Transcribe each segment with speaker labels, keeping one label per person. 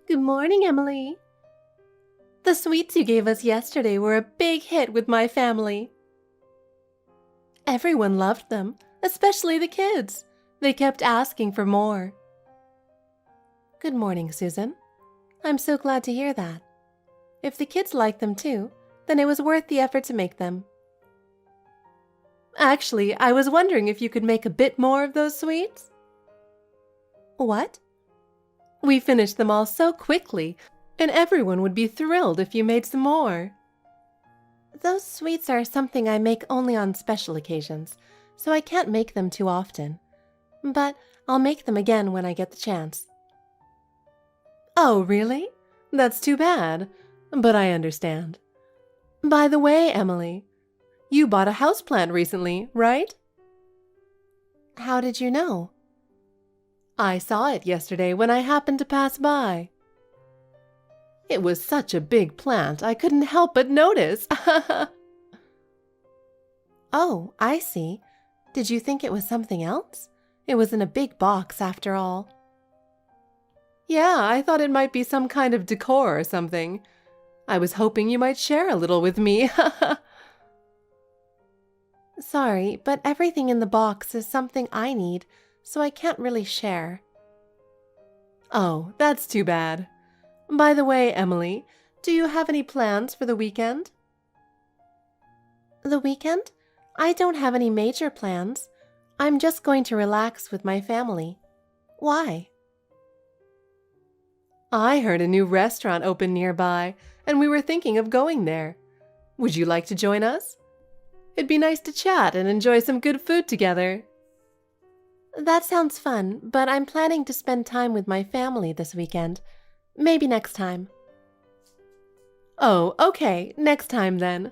Speaker 1: Good morning, Emily. The sweets you gave us yesterday were a big hit with my family. Everyone loved them, especially the kids. They kept asking for more. Good morning, Susan. I'm so glad to hear that. If the kids liked them too, then it was worth the effort to make them. Actually, I was wondering if you could make a bit more of those sweets? What? We finished them all so quickly, and everyone would be thrilled if you made some more. Those sweets are something I make only on special occasions, so I can't make them too often. But I'll make them again when I get the chance. Oh, really? That's too bad, but I understand. By the way, Emily, you bought a houseplant recently, right? How did you know? I saw it yesterday when I happened to pass by. It was such a big plant, I couldn't help but notice. Oh, I see. Did you think it was something else? It was in a big box after all. Yeah, I thought it might be some kind of decor or something. I was hoping you might share a little with me. Sorry, but everything in the box is something I need, so I can't really share. Oh, that's too bad. By the way, Emily, do you have any plans for the weekend? The weekend? I don't have any major plans. I'm just going to relax with my family. Why? I heard a new restaurant opened nearby, and we were thinking of going there. Would you like to join us? It'd be nice to chat and enjoy some good food together. That sounds fun, but I'm planning to spend time with my family this weekend. Maybe next time. Oh, okay, next time then.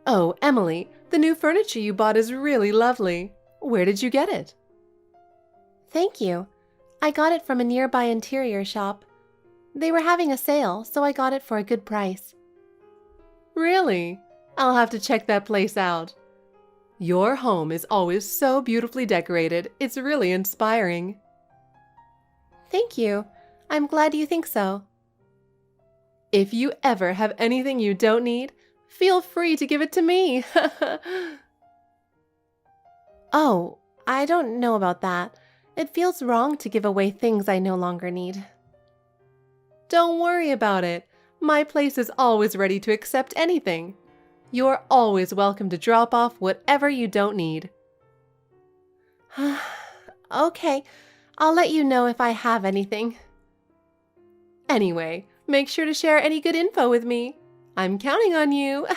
Speaker 1: Oh, Emily, the new furniture you bought is really lovely. Where did you get it? Thank you. I got it from a nearby interior shop. They were having a sale, so I got it for a good price. Really? I'll have to check that place out. Your home is always so beautifully decorated. It's really inspiring. Thank you. I'm glad you think so. If you ever have anything you don't need, feel free to give it to me. Oh, I don't know about that. It feels wrong to give away things I no longer need. Don't worry about it. My place is always ready to accept anything. You're always welcome to drop off whatever you don't need. Okay, I'll let you know if I have anything. Anyway, make sure to share any good info with me. I'm counting on you.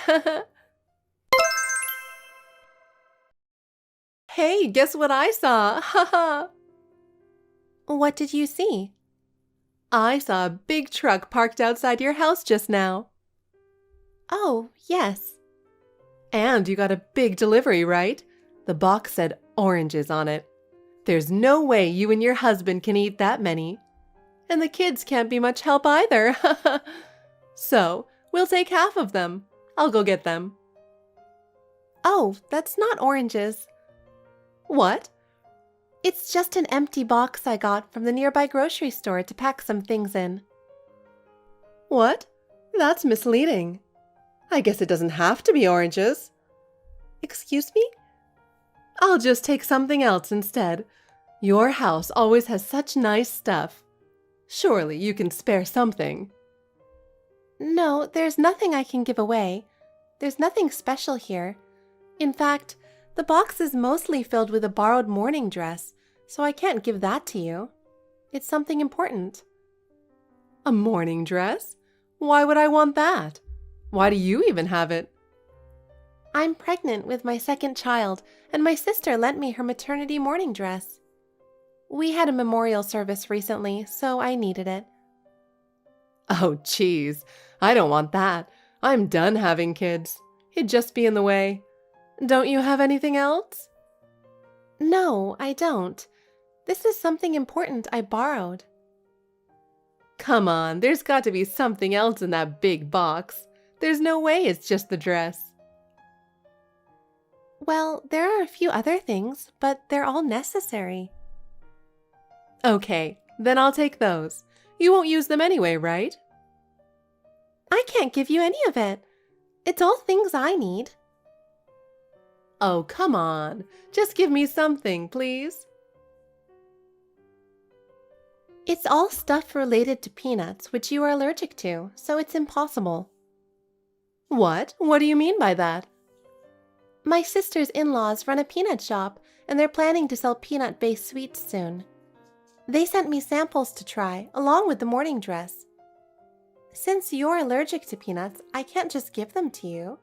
Speaker 1: Hey, guess what I saw? What did you see? I saw a big truck parked outside your house just now. Oh, yes. And you got a big delivery, right? The box said oranges on it. There's no way you and your husband can eat that many. And the kids can't be much help either. So, we'll take half of them. I'll go get them. Oh, that's not oranges. What? It's just an empty box I got from the nearby grocery store to pack some things in. What? That's misleading. I guess it doesn't have to be oranges. Excuse me? I'll just take something else instead. Your house always has such nice stuff. Surely you can spare something. No, there's nothing I can give away. There's nothing special here. In fact, the box is mostly filled with a borrowed morning dress, so I can't give that to you. It's something important. A morning dress? Why would I want that? Why do you even have it? I'm pregnant with my second child, and my sister lent me her maternity morning dress. We had a memorial service recently, so I needed it. Oh, geez. I don't want that. I'm done having kids. It'd just be in the way. Don't you have anything else? No, I don't. This is something important I borrowed. Come on, there's got to be something else in that big box. There's no way it's just the dress. Well, there are a few other things, but they're all necessary. Okay, then I'll take those. You won't use them anyway, right? I can't give you any of it. It's all things I need. Oh, come on. Just give me something, please. It's all stuff related to peanuts, which you are allergic to, so it's impossible. What? What do you mean by that? My sister's in-laws run a peanut shop, and they're planning to sell peanut-based sweets soon. They sent me samples to try, along with the morning dress. Since you're allergic to peanuts, I can't just give them to you.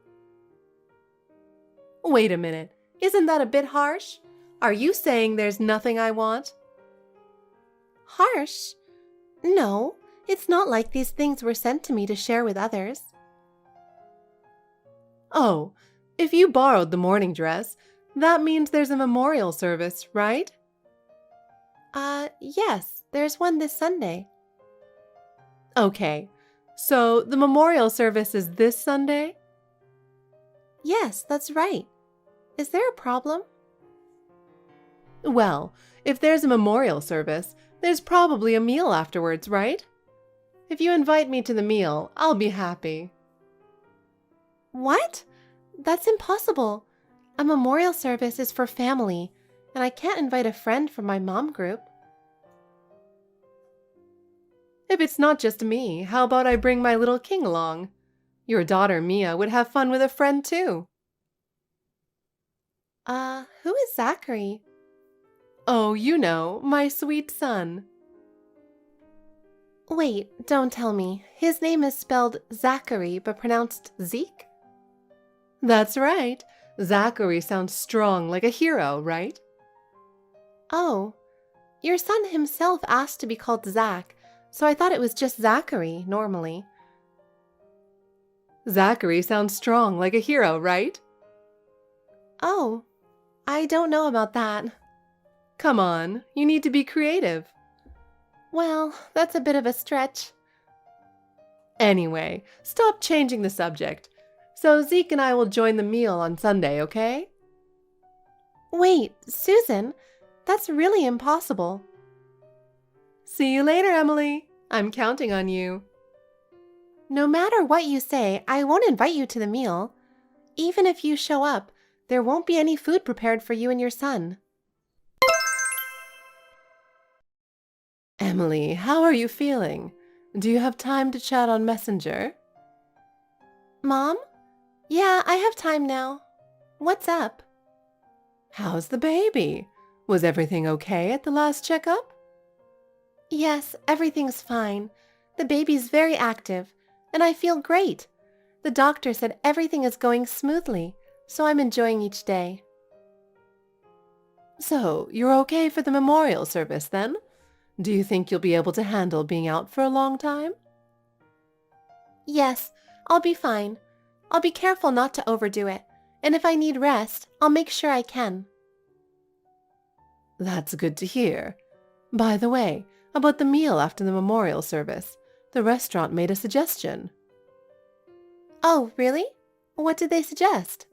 Speaker 1: Wait a minute. Isn't that a bit harsh? Are you saying there's nothing I want? Harsh? No, it's not like these things were sent to me to share with others. Oh, if you borrowed the morning dress, that means there's a memorial service, right? Yes, there's one this Sunday. Okay, so the memorial service is this Sunday? Yes, that's right. Is there a problem? Well, if there's a memorial service, there's probably a meal afterwards, right? If you invite me to the meal, I'll be happy. What? That's impossible. A memorial service is for family, and I can't invite a friend from my mom group. If it's not just me, how about I bring my little king along? Your daughter Mia would have fun with a friend too. Who is Zachary? Oh, you know, my sweet son. Wait, don't tell me. His name is spelled Zachary, but pronounced Zeke? That's right. Zachary sounds strong, like a hero, right? Oh, your son himself asked to be called Zach, so I thought it was just Zachary, normally. Zachary sounds strong, like a hero, right? Oh, I don't know about that. Come on, you need to be creative. Well, that's a bit of a stretch. Anyway, stop changing the subject. So Zeke and I will join the meal on Sunday, okay? Wait, Susan, that's really impossible. See you later, Emily. I'm counting on you. No matter what you say, I won't invite you to the meal. Even if you show up, there won't be any food prepared for you and your son. Emily, how are you feeling? Do you have time to chat on Messenger? Mom? Yeah, I have time now. What's up? How's the baby? Was everything okay at the last checkup? Yes, everything's fine. The baby's very active, and I feel great. The doctor said everything is going smoothly, so I'm enjoying each day. So, you're okay for the memorial service then? Do you think you'll be able to handle being out for a long time? Yes, I'll be fine. I'll be careful not to overdo it, and if I need rest, I'll make sure I can. That's good to hear. By the way, about the meal after the memorial service, the restaurant made a suggestion. Oh, really? What did they suggest?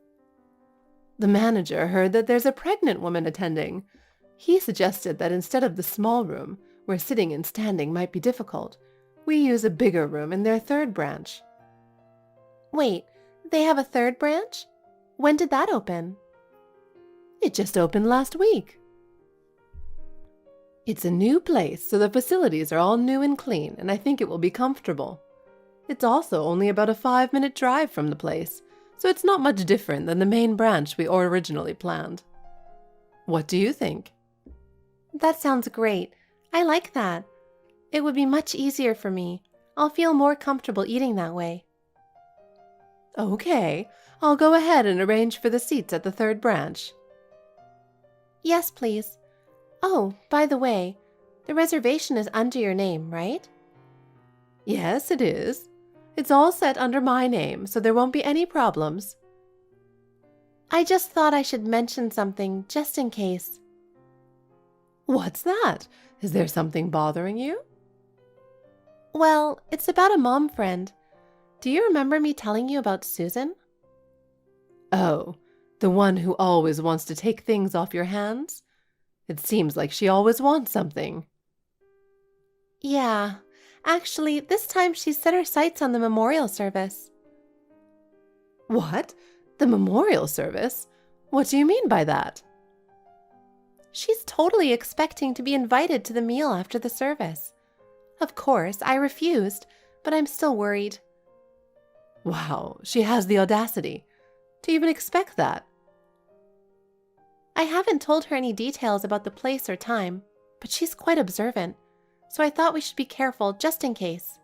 Speaker 1: The manager heard that there's a pregnant woman attending. He suggested that instead of the small room, where sitting and standing might be difficult, we use a bigger room in their third branch. Wait, they have a third branch? When did that open? It just opened last week. It's a new place, so the facilities are all new and clean, and I think it will be comfortable. It's also only about a 5-minute drive from the place, so it's not much different than the main branch we originally planned. What do you think? That sounds great. I like that. It would be much easier for me. I'll feel more comfortable eating that way. Okay, I'll go ahead and arrange for the seats at the third branch. Yes, please. Oh, by the way, the reservation is under your name, right? Yes, it is. It's all set under my name, so there won't be any problems. I just thought I should mention something just in case. What's that? Is there something bothering you? Well, it's about a mom friend. Do you remember me telling you about Susan? Oh, the one who always wants to take things off your hands? It seems like she always wants something. Yeah, Actually, this time she's set her sights on the memorial service.
Speaker 2: What? The memorial service? What do you mean by that?
Speaker 1: She's totally expecting to be invited to the meal after the service. Of course, I refused, but I'm still worried.
Speaker 2: Wow, she has the audacity to even expect that.
Speaker 1: I haven't told her any details about the place or time, but she's quite observant, so I thought we should be careful just in case.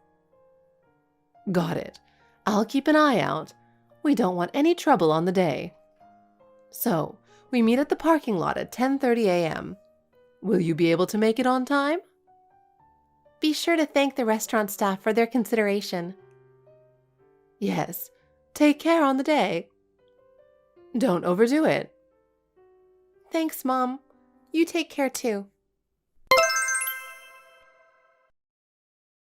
Speaker 2: Got it. I'll keep an eye out. We don't want any trouble on the day. So, we meet at the parking lot at 10:30 a.m. Will you be able to make it on time?
Speaker 1: Be sure to thank the restaurant staff for their consideration.
Speaker 2: Yes. Take care on the day. Don't overdo it.
Speaker 1: Thanks, Mom. You take care too.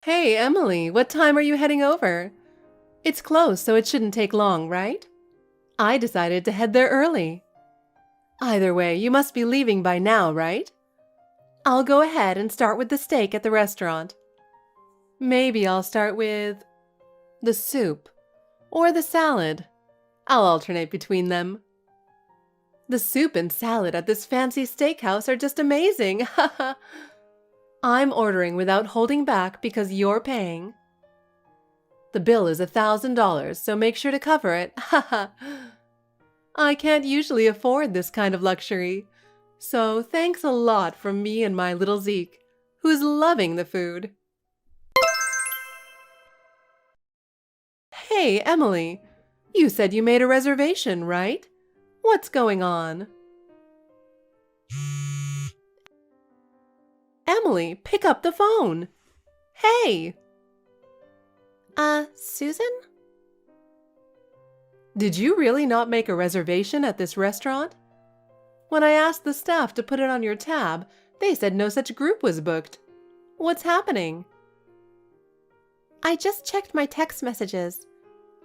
Speaker 2: Hey, Emily, what time are you heading over? It's close, so it shouldn't take long, right? I decided to head there early. Either way, you must be leaving by now, right? I'll go ahead and start with the steak at the restaurant. Maybe I'll start with the soup or the salad. I'll alternate between them. The soup and salad at this fancy steakhouse are just amazing. I'm ordering without holding back because you're paying. The bill is $1,000, so make sure to cover it. I can't usually afford this kind of luxury, so thanks a lot from me and my little Zeke, who's loving the food. Hey, Emily, you said you made a reservation, right? What's going on? Emily, pick up the phone. Hey!
Speaker 1: Susan?
Speaker 2: Did you really not make a reservation at this restaurant? When I asked the staff to put it on your tab, they said no such group was booked. What's happening?
Speaker 1: I just checked my text messages.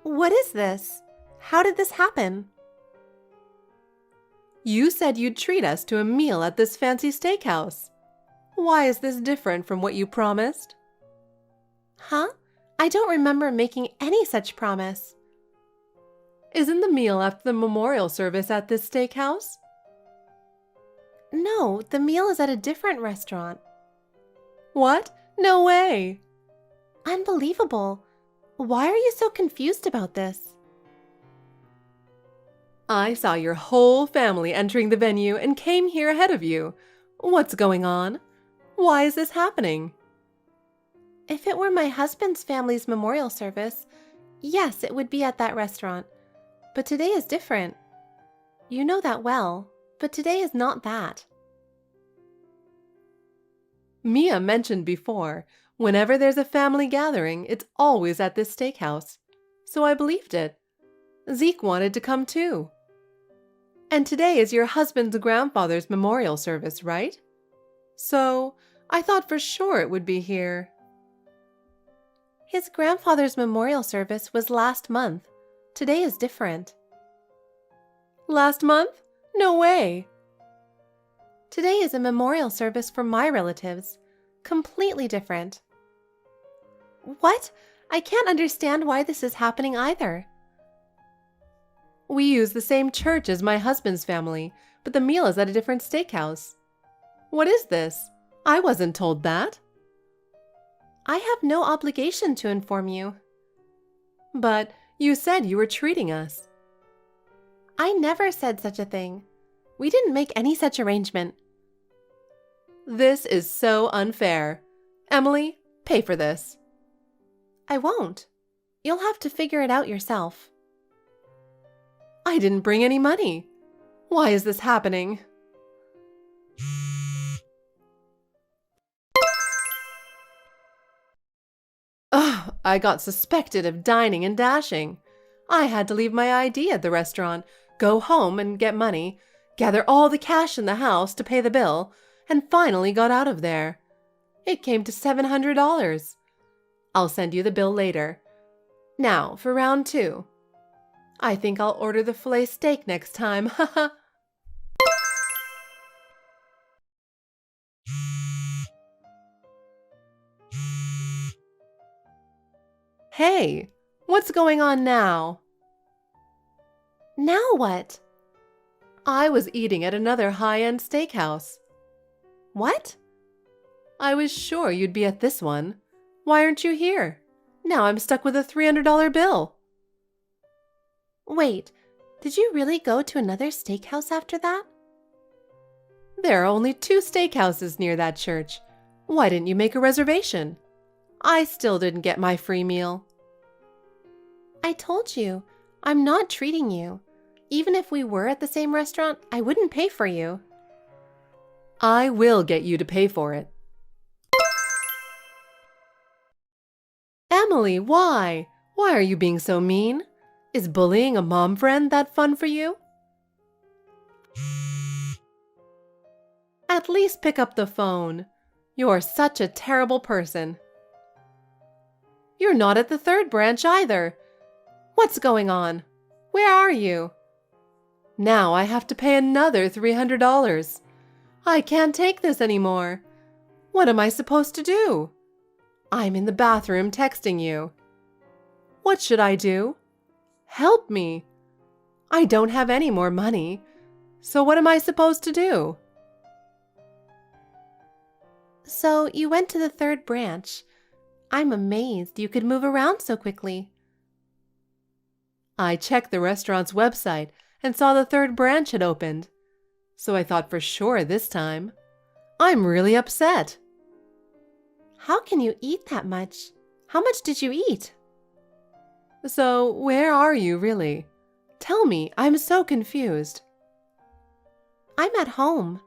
Speaker 1: What is this? How did this happen?
Speaker 2: You said you'd treat us to a meal at this fancy steakhouse. Why is this different from what you promised?
Speaker 1: Huh? I don't remember making any such promise.
Speaker 2: Isn't the meal after the memorial service at this steakhouse?
Speaker 1: No, the meal is at a different restaurant.
Speaker 2: What? No way!
Speaker 1: Unbelievable. Why are you so confused about this?
Speaker 2: I saw your whole family entering the venue and came here ahead of you. What's going on? Why is this happening?
Speaker 1: If it were my husband's family's memorial service, yes, it would be at that restaurant. But today is different. You know that well, but today is not that.
Speaker 2: Mia mentioned before, whenever there's a family gathering, it's always at this steakhouse. So I believed it. Zeke wanted to come too. And today is your husband's grandfather's memorial service, right? So I thought for sure it would be here.
Speaker 1: His grandfather's memorial service was last month. Today is different.
Speaker 2: Last month? No way!
Speaker 1: Today is a memorial service for my relatives. Completely different. What? I can't understand why this is happening either.
Speaker 2: We use the same church as my husband's family, but the meal is at a different steakhouse. What is this? I wasn't told that.
Speaker 1: I have no obligation to inform you.
Speaker 2: But you said you were treating us.
Speaker 1: I never said such a thing. We didn't make any such arrangement.
Speaker 2: This is so unfair. Emily, pay for this.
Speaker 1: I won't. You'll have to figure it out yourself.
Speaker 2: I didn't bring any money. Why is this happening? Ugh, I got suspected of dining and dashing. I had to leave my ID at the restaurant, go home and get money, gather all the cash in the house to pay the bill, and finally got out of there. It came to $700. I'll send you the bill later. Now, for round 2. I think I'll order the filet steak next time, haha. Hey, what's going on now?
Speaker 1: Now what?
Speaker 2: I was eating at another high-end steakhouse.
Speaker 1: What?
Speaker 2: I was sure you'd be at this one. Why aren't you here? Now I'm stuck with a $300 bill.
Speaker 1: Wait, did you really go to another steakhouse after that?
Speaker 2: There are only 2 steakhouses near that church. Why didn't you make a reservation? I still didn't get my free meal.
Speaker 1: I told you, I'm not treating you. Even if we were at the same restaurant, I wouldn't pay for you.
Speaker 2: I will get you to pay for it. Emily, why? Why are you being so mean? Is bullying a mom friend that fun for you? At least pick up the phone. You're such a terrible person. You're not at the 3rd branch either. What's going on? Where are you? Now I have to pay another $300. I can't take this anymore. What am I supposed to do? I'm in the bathroom texting you. What should I do? Help me. I don't have any more money. So what am I supposed to do?
Speaker 1: So you went to the 3rd branch. I'm amazed you could move around so quickly.
Speaker 2: I checked the restaurant's website and saw the 3rd branch had opened. So I thought for sure this time. I'm really upset.
Speaker 1: How can you eat that much? How much did you eat?
Speaker 2: So where are you really? Tell me, I'm so confused.
Speaker 1: I'm at home.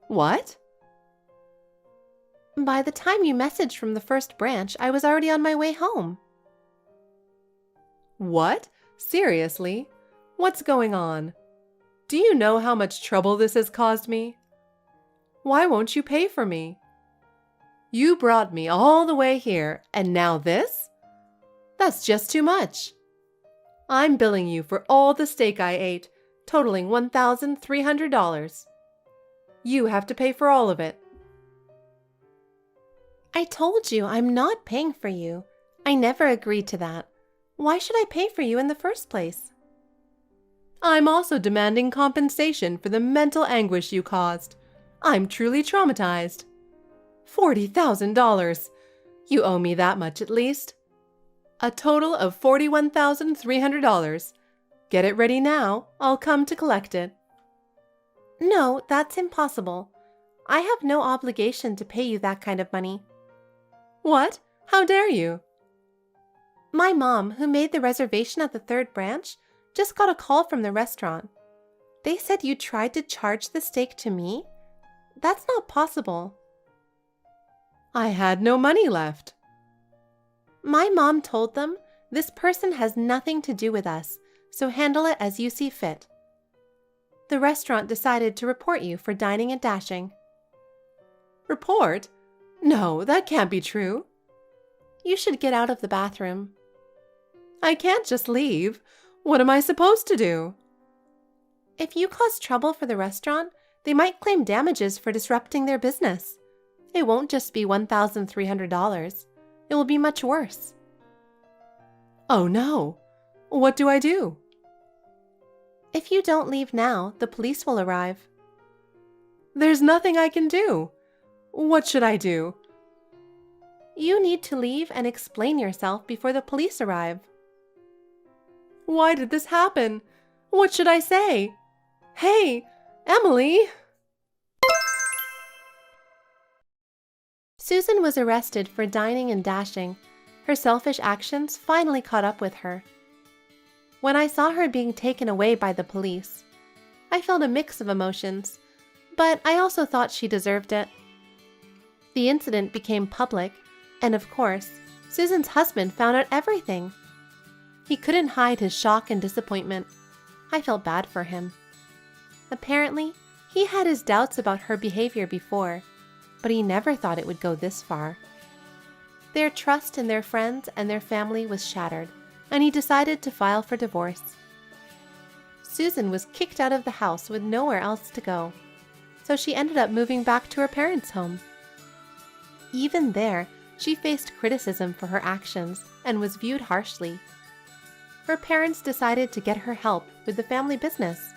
Speaker 2: What?
Speaker 1: By the time you messaged from the 1st branch, I was already on my way home.
Speaker 2: What? Seriously? What's going on? Do you know how much trouble this has caused me? Why won't you pay for me? You brought me all the way here, and now this? That's just too much. I'm billing you for all the steak I ate, totaling $1,300. You have to pay for all of it.
Speaker 1: I told you I'm not paying for you. I never agreed to that. Why should I pay for you in the first place?
Speaker 2: I'm also demanding compensation for the mental anguish you caused. I'm truly traumatized. $40,000. You owe me that much at least. A total of $41,300. Get it ready now. I'll come to collect it.
Speaker 1: No, that's impossible. I have no obligation to pay you that kind of money.
Speaker 2: What? How dare you?
Speaker 1: My mom, who made the reservation at the 3rd branch, just got a call from the restaurant. They said you tried to charge the steak to me? That's not possible.
Speaker 2: I had no money left.
Speaker 1: My mom told them, this person has nothing to do with us, so handle it as you see fit. The restaurant decided to report you for dining and dashing.
Speaker 2: Report? No, that can't be true.
Speaker 1: You should get out of the bathroom.
Speaker 2: I can't just leave. What am I supposed to do?
Speaker 1: If you cause trouble for the restaurant, they might claim damages for disrupting their business. It won't just be $1,300. It will be much worse.
Speaker 2: Oh no. What do I do?
Speaker 1: If you don't leave now, the police will arrive.
Speaker 2: There's nothing I can do. What should I do?
Speaker 1: You need to leave and explain yourself before the police arrive.
Speaker 2: Why did this happen? What should I say? Hey, Emily!
Speaker 1: Susan was arrested for dining and dashing. Her selfish actions finally caught up with her. When I saw her being taken away by the police, I felt a mix of emotions, but I also thought she deserved it. The incident became public, and of course, Susan's husband found out everything. He couldn't hide his shock and disappointment. I felt bad for him. Apparently, he had his doubts about her behavior before, but he never thought it would go this far. Their trust in their friends and their family was shattered, and he decided to file for divorce. Susan was kicked out of the house with nowhere else to go, so she ended up moving back to her parents' home. Even there, She faced criticism for her actions and was viewed harshly. Her parents decided to get her help with the family business.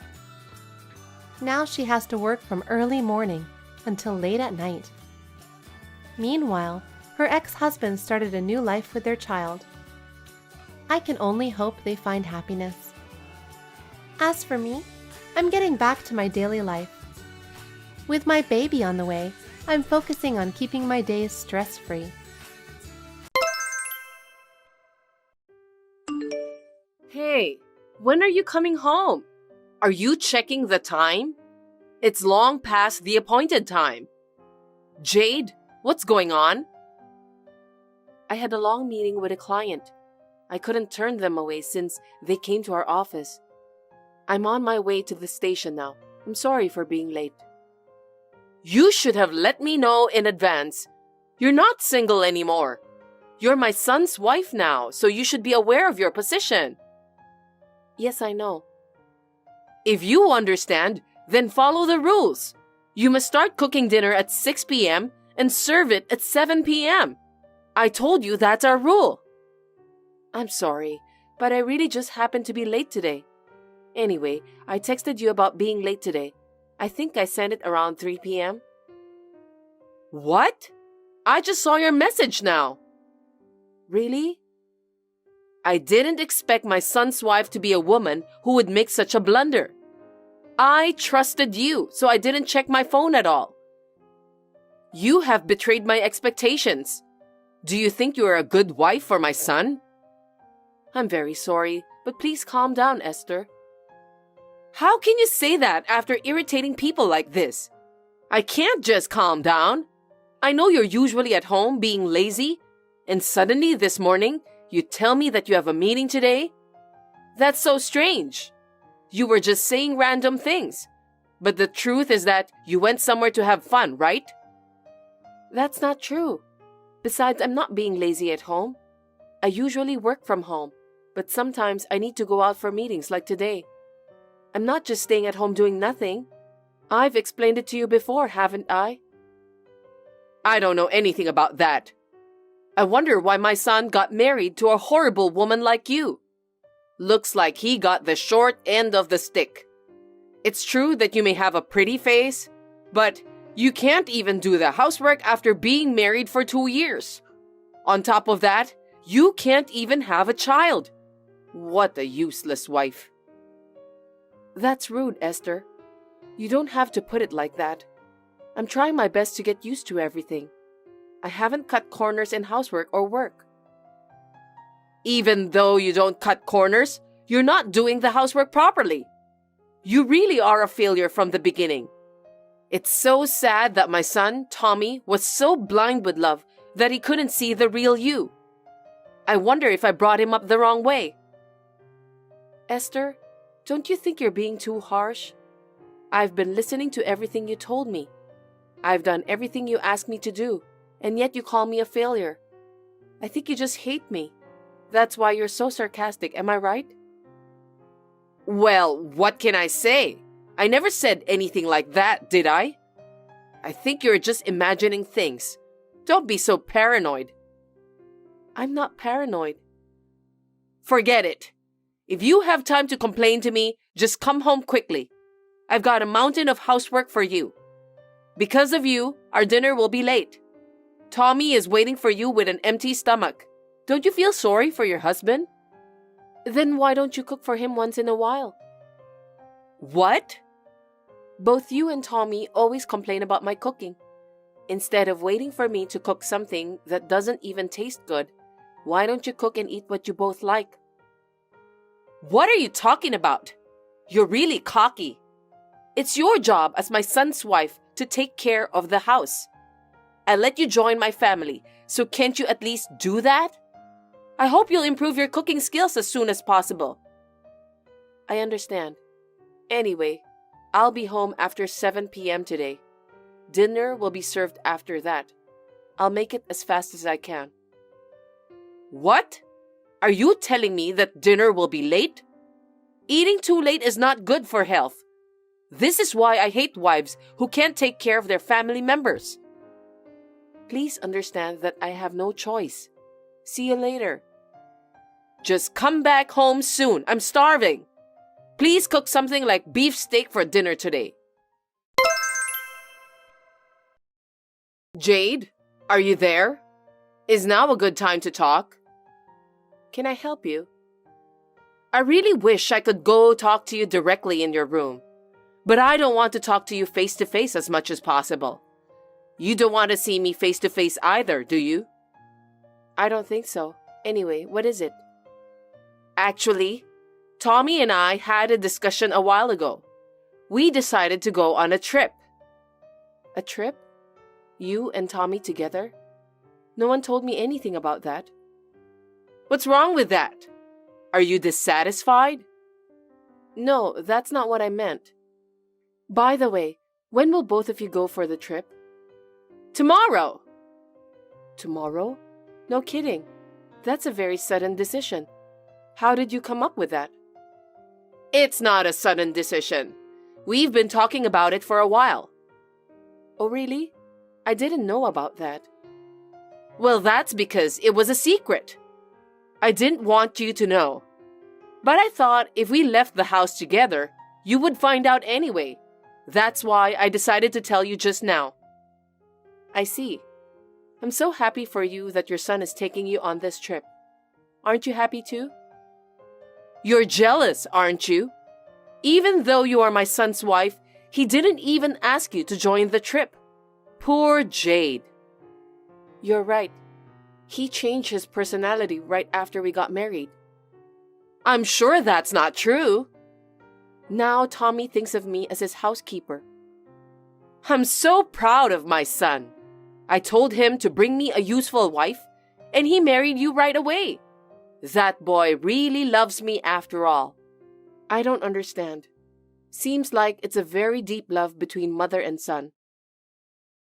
Speaker 1: Now she has to work from early morning until late at night. Meanwhile, her ex-husband started a new life with their child. I can only hope they find happiness. As for me, I'm getting back to my daily life. With my baby on the way, I'm focusing on keeping my days stress-free.
Speaker 3: Hey, when are you coming home? Are you checking the time? It's long past the appointed time. Jade, what's going on? I had a long meeting with a client. I couldn't turn them away since they came to our office. I'm on my way to the station now. I'm sorry for being late. You should have let me know in advance. You're not single anymore. You're my son's wife now, so you should be aware of your position. Yes, I know. If you understand, then follow the rules. You must start cooking dinner at 6 p.m. and serve it at 7 p.m. I told you that's our rule. I'm sorry, but I really just happened to be late today. Anyway, I texted you about being late today. I think I sent it around 3 p.m. What? I just saw your message now. Really? I didn't expect my son's wife to be a woman who would make such a blunder. I trusted you, so I didn't check my phone at all. You have betrayed my expectations. Do you think you are a good wife for my son? I'm very sorry, but please calm down, Esther. How can you say that after irritating people like this? I can't just calm down. I know you're usually at home being lazy, and suddenly this morning, you tell me that you have a meeting today? That's so strange. You were just saying random things. But the truth is that you went somewhere to have fun, right? That's not true. Besides, I'm not being lazy at home. I usually work from home, but sometimes I need to go out for meetings like today. I'm not just staying at home doing nothing. I've explained it to you before, haven't I? I don't know anything about that. I wonder why my son got married to a horrible woman like you. Looks like he got the short end of the stick. It's true that you may have a pretty face, but you can't even do the housework after being married for 2 years. On top of that, you can't even have a child. What a useless wife. That's rude, Esther. You don't have to put it like that. I'm trying my best to get used to everything. I haven't cut corners in housework or work. Even though you don't cut corners, you're not doing the housework properly. You really are a failure from the beginning. It's so sad that my son, Tommy, was so blind with love that he couldn't see the real you. I wonder if I brought him up the wrong way. Esther, don't you think you're being too harsh? I've been listening to everything you told me. I've done everything you asked me to do, and yet you call me a failure. I think you just hate me. That's why you're so sarcastic, am I right? Well, what can I say? I never said anything like that, did I? I think you're just imagining things. Don't be so paranoid. I'm not paranoid. Forget it. If you have time to complain to me, just come home quickly. I've got a mountain of housework for you. Because of you, our dinner will be late. Tommy is waiting for you with an empty stomach. Don't you feel sorry for your husband? Then why don't you cook for him once in a while? What? Both you and Tommy always complain about my cooking. Instead of waiting for me to cook something that doesn't even taste good, why don't you cook and eat what you both like? What are you talking about? You're really cocky. It's your job as my son's wife to take care of the house. I let you join my family, so can't you at least do that? I hope you'll improve your cooking skills as soon as possible. I understand. Anyway, I'll be home after 7 p.m. today. Dinner will be served after that. I'll make it as fast as I can. What? Are you telling me that dinner will be late? Eating too late is not good for health. This is why I hate wives who can't take care of their family members. Please understand that I have no choice. See you later. Just come back home soon. I'm starving. Please cook something like beef steak for dinner today. Jade, are you there? Is now a good time to talk? Can I help you? I really wish I could go talk to you directly in your room, but I don't want to talk to you face to face as much as possible. You don't want to see me face to face either, do you? I don't think so. Anyway, what is it? Actually, Tommy and I had a discussion a while ago. We decided to go on a trip. A trip? You and Tommy together? No one told me anything about that. What's wrong with that? Are you dissatisfied? No, that's not what I meant. By the way, when will both of you go for the trip? Tomorrow! Tomorrow? No kidding. That's a very sudden decision. How did you come up with that? It's not a sudden decision. We've been talking about it for a while. Oh, really? I didn't know about that. Well, that's because it was a secret. I didn't want you to know. But I thought if we left the house together, you would find out anyway. That's why I decided to tell you just now. I see. I'm so happy for you that your son is taking you on this trip. Aren't you happy too? You're jealous, aren't you? Even though you are my son's wife, he didn't even ask you to join the trip. Poor Jade. You're right. He changed his personality right after we got married. I'm sure that's not true. Now Tommy thinks of me as his housekeeper. I'm so proud of my son. I told him to bring me a useful wife, and he married you right away. That boy really loves me after all. I don't understand. Seems like it's a very deep love between mother and son.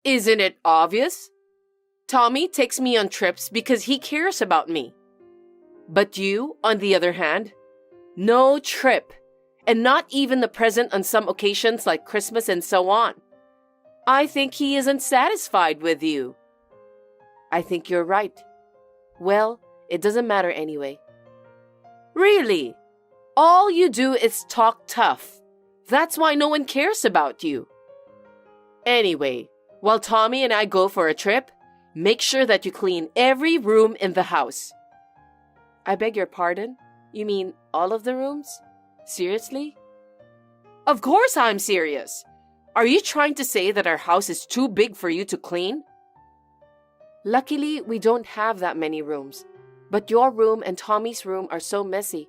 Speaker 3: Isn't it obvious? Tommy takes me on trips because he cares about me. But you, on the other hand, no trip, and not even a present on some occasions like Christmas and so on. I think he isn't satisfied with you. I think you're right. Well, it doesn't matter anyway. Really? All you do is talk tough. That's why no one cares about you. Anyway, while Tommy and I go for a trip, make sure that you clean every room in the house. I beg your pardon? You mean all of the rooms? Seriously? Of course I'm serious. Are you trying to say that our house is too big for you to clean? Luckily, we don't have that many rooms. But your room and Tommy's room are so messy.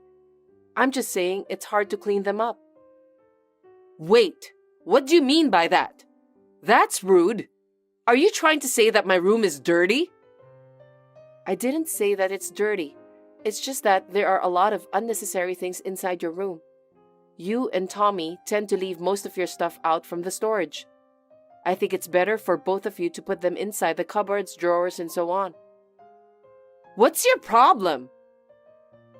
Speaker 3: I'm just saying it's hard to clean them up. Wait, what do you mean by that? That's rude. Are you trying to say that my room is dirty? I didn't say that it's dirty. It's just that there are a lot of unnecessary things inside your room. You and Tommy tend to leave most of your stuff out from the storage. I think it's better for both of you to put them inside the cupboards, drawers, and so on. What's your problem?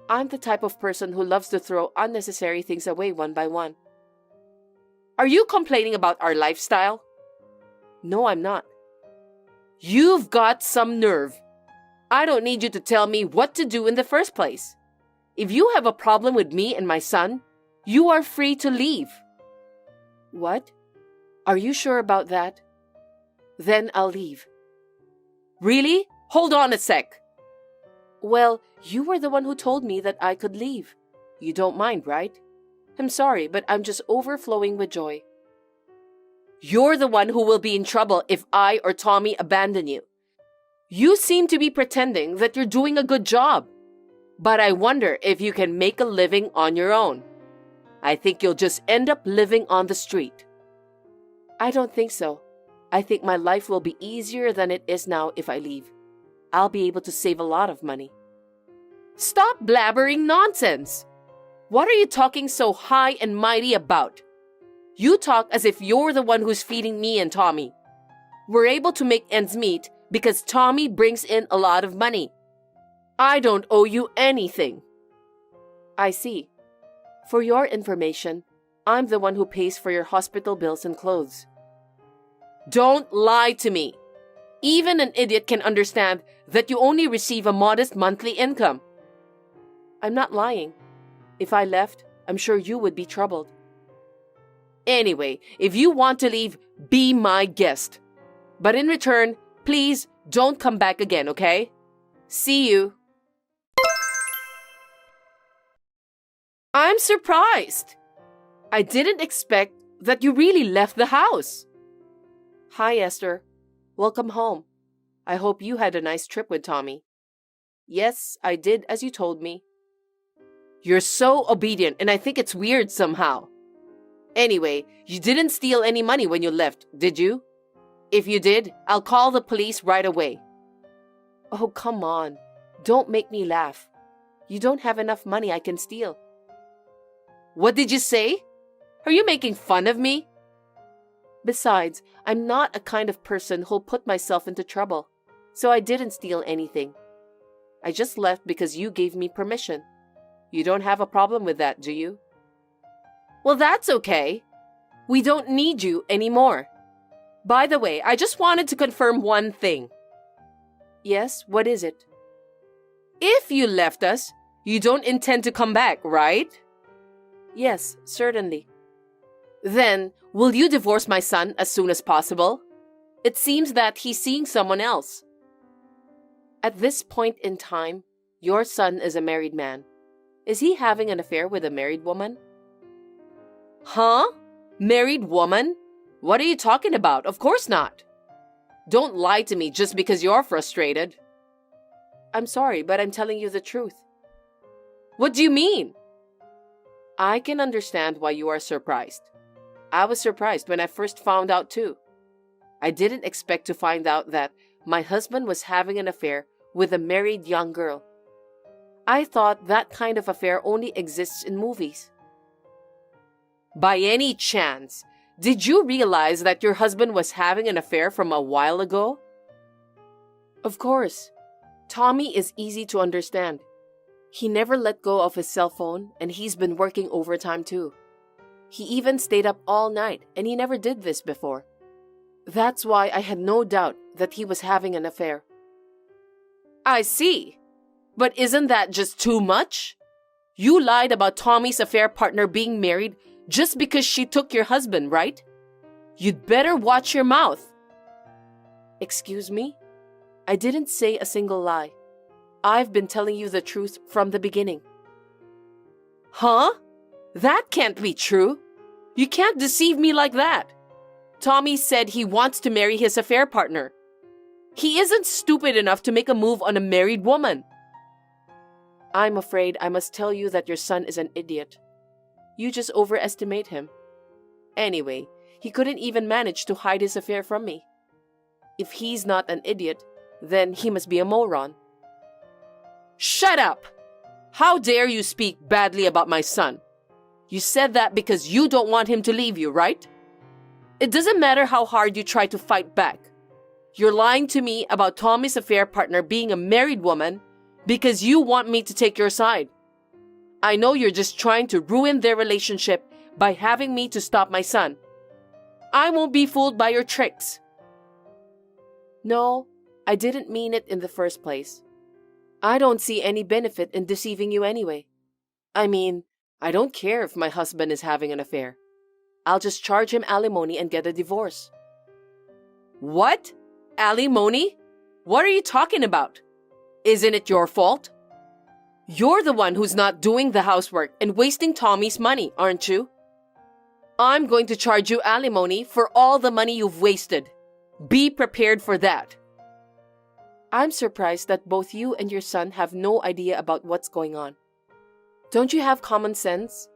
Speaker 3: I'm the type of person who loves to throw unnecessary things away one by one. Are you complaining about our lifestyle? No, I'm not. You've got some nerve. I don't need you to tell me what to do in the first place. If you have a problem with me and my son, you are free to leave. What? Are you sure about that? Then I'll leave. Really? Hold on a sec. Well, you were the one who told me that I could leave. You don't mind, right? I'm sorry, but I'm just overflowing with joy. You're the one who will be in trouble if I or Tommy abandon you. You seem to be pretending that you're doing a good job. But I wonder if you can make a living on your own. I think you'll just end up living on the street. I don't think so. I think my life will be easier than it is now if I leave. I'll be able to save a lot of money. Stop blabbering nonsense. What are you talking so high and mighty about? You talk as if you're the one who's feeding me and Tommy. We're able to make ends meet because Tommy brings in a lot of money. I don't owe you anything. I see. For your information, I'm the one who pays for your hospital bills and clothes. Don't lie to me. Even an idiot can understand that you only receive a modest monthly income. I'm not lying. If I left, I'm sure you would be troubled. Anyway, if you want to leave, be my guest. But in return, please don't come back again, okay? See you. I'm surprised. I didn't expect that you really left the house. Hi, Esther. Welcome home. I hope you had a nice trip with Tommy. Yes, I did as you told me. You're so obedient, and I think it's weird somehow. Anyway, you didn't steal any money when you left, did you? If you did, I'll call the police right away. Oh, come on. Don't make me laugh. You don't have enough money I can steal. What did you say? Are you making fun of me? Besides, I'm not a kind of person who'll put myself into trouble, so I didn't steal anything. I just left because you gave me permission. You don't have a problem with that, do you? Well, that's okay. We don't need you anymore. By the way, I just wanted to confirm one thing. Yes, what is it? If you left us, you don't intend to come back, right? Yes, certainly. Then, will you divorce my son as soon as possible? It seems that he's seeing someone else. At this point in time, your son is a married man. Is he having an affair with a married woman? Huh? Married woman? What are you talking about? Of course not. Don't lie to me just because you're frustrated. I'm sorry, but I'm telling you the truth. What do you mean? I can understand why you are surprised. I was surprised when I first found out too. I didn't expect to find out that my husband was having an affair with a married young girl. I thought that kind of affair only exists in movies. By any chance, did you realize that your husband was having an affair from a while ago? Of course. Tommy is easy to understand. He never let go of his cell phone, and he's been working overtime too. He even stayed up all night, and he never did this before. That's why I had no doubt that he was having an affair. I see. But isn't that just too much? You lied about Tommy's affair partner being married just because she took your husband, right? You'd better watch your mouth. Excuse me? I didn't say a single lie. I've been telling you the truth from the beginning. Huh? That can't be true. You can't deceive me like that. Tommy said he wants to marry his affair partner. He isn't stupid enough to make a move on a married woman. I'm afraid I must tell you that your son is an idiot. You just overestimate him. Anyway, he couldn't even manage to hide his affair from me. If he's not an idiot, then he must be a moron. Shut up! How dare you speak badly about my son? You said that because you don't want him to leave you, right? It doesn't matter how hard you try to fight back. You're lying to me about Tommy's affair partner being a married woman because you want me to take your side. I know you're just trying to ruin their relationship by having me to stop my son. I won't be fooled by your tricks. No, I didn't mean it in the first place. I don't see any benefit in deceiving you anyway. I mean, I don't care if my husband is having an affair. I'll just charge him alimony and get a divorce. What? Alimony? What are you talking about? Isn't it your fault? You're the one who's not doing the housework and wasting Tommy's money, aren't you? I'm going to charge you alimony for all the money you've wasted. Be prepared for that. I'm surprised that both you and your son have no idea about what's going on. Don't you have common sense?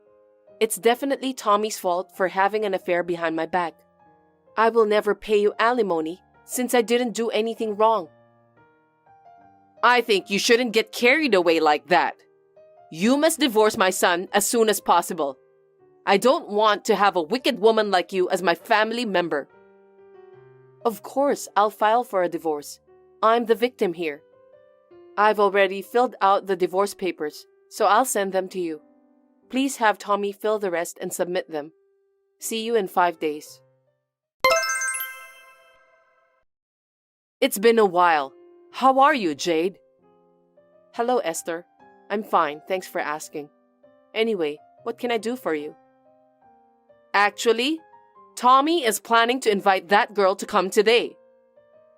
Speaker 3: It's definitely Tommy's fault for having an affair behind my back. I will never pay you alimony since I didn't do anything wrong. I think you shouldn't get carried away like that. You must divorce my son as soon as possible. I don't want to have a wicked woman like you as my family member. Of course, I'll file for a divorce. I'm the victim here. I've already filled out the divorce papers, so I'll send them to you. Please have Tommy fill the rest and submit them. See you in 5 days. It's been a while. How are you, Jade? Hello, Esther. I'm fine, thanks for asking. Anyway, what can I do for you? Actually, Tommy is planning to invite that girl to come today.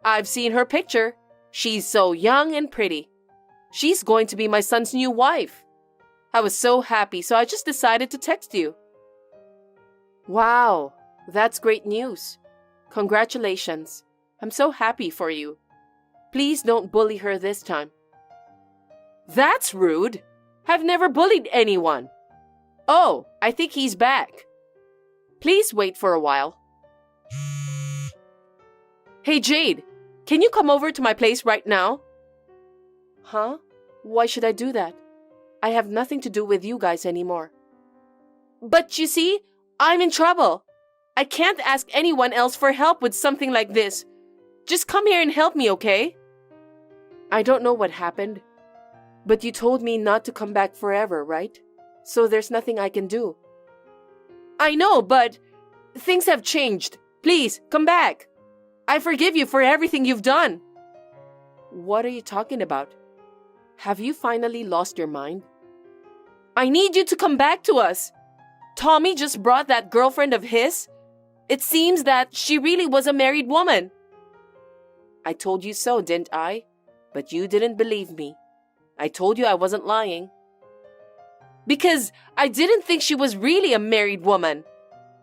Speaker 3: I've seen her picture. She's so young and pretty. She's going to be my son's new wife. I was so happy, so I just decided to text you. Wow, that's great news. Congratulations. I'm so happy for you. Please don't bully her this time. That's rude. I've never bullied anyone. Oh, I think he's back. Please wait for a while. Hey, Jade, can you come over to my place right now? Huh? Why should I do that? I have nothing to do with you guys anymore. But you see, I'm in trouble. I can't ask anyone else for help with something like this. Just come here and help me, okay? I don't know what happened, but you told me not to come back forever, right? So there's nothing I can do. I know, but things have changed. Please, come back. I forgive you for everything you've done. What are you talking about? Have you finally lost your mind? I need you to come back to us. Tommy just brought that girlfriend of his. It seems that she really was a married woman. I told you so, didn't I? But you didn't believe me. I told you I wasn't lying. Because I didn't think she was really a married woman.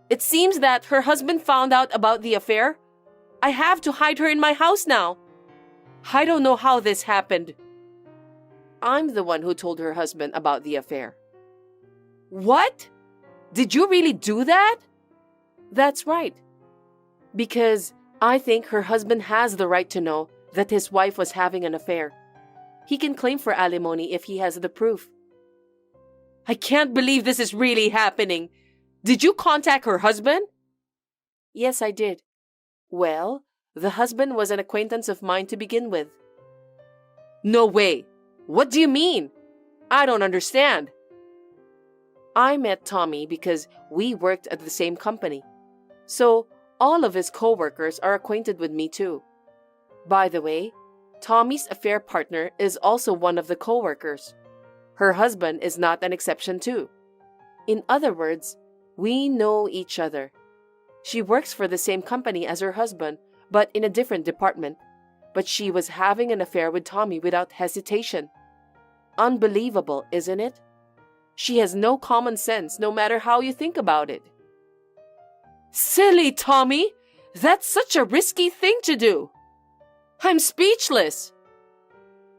Speaker 3: It seems that her husband found out about the affair. I have to hide her in my house now. I don't know how this happened. I'm the one who told her husband about the affair. What? Did you really do that? That's right. Because I think her husband has the right to know that his wife was having an affair. He can claim for alimony if he has the proof. I can't believe this is really happening. Did you contact her husband? Yes, I did. Well, the husband was an acquaintance of mine to begin with. No way. What do you mean? I don't understand. I met Tommy because we worked at the same company. So, all of his co-workers are acquainted with me too. By the way, Tommy's affair partner is also one of the co-workers. Her husband is not an exception too. In other words, we know each other. She works for the same company as her husband, but in a different department. But she was having an affair with Tommy without hesitation. Unbelievable, isn't it? She has no common sense, no matter how you think about it. Silly Tommy! That's such a risky thing to do. I'm speechless.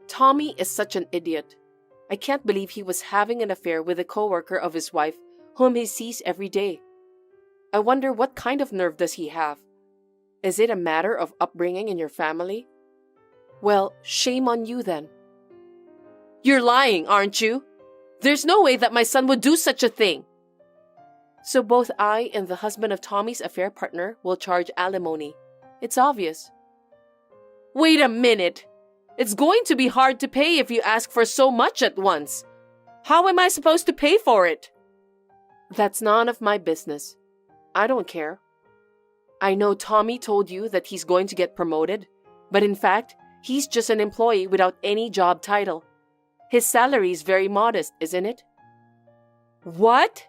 Speaker 3: Tommy is such an idiot. I can't believe he was having an affair with a co-worker of his wife whom he sees every day. I wonder what kind of nerve does he have? Is it a matter of upbringing in your family? Well, shame on you then. You're lying, aren't you? There's no way that my son would do such a thing. So both I and the husband of Tommy's affair partner will charge alimony. It's obvious. Wait a minute. It's going to be hard to pay if you ask for so much at once. How am I supposed to pay for it? That's none of my business. I don't care. I know Tommy told you that he's going to get promoted, but in fact, he's just an employee without any job title. His salary is very modest, isn't it? What?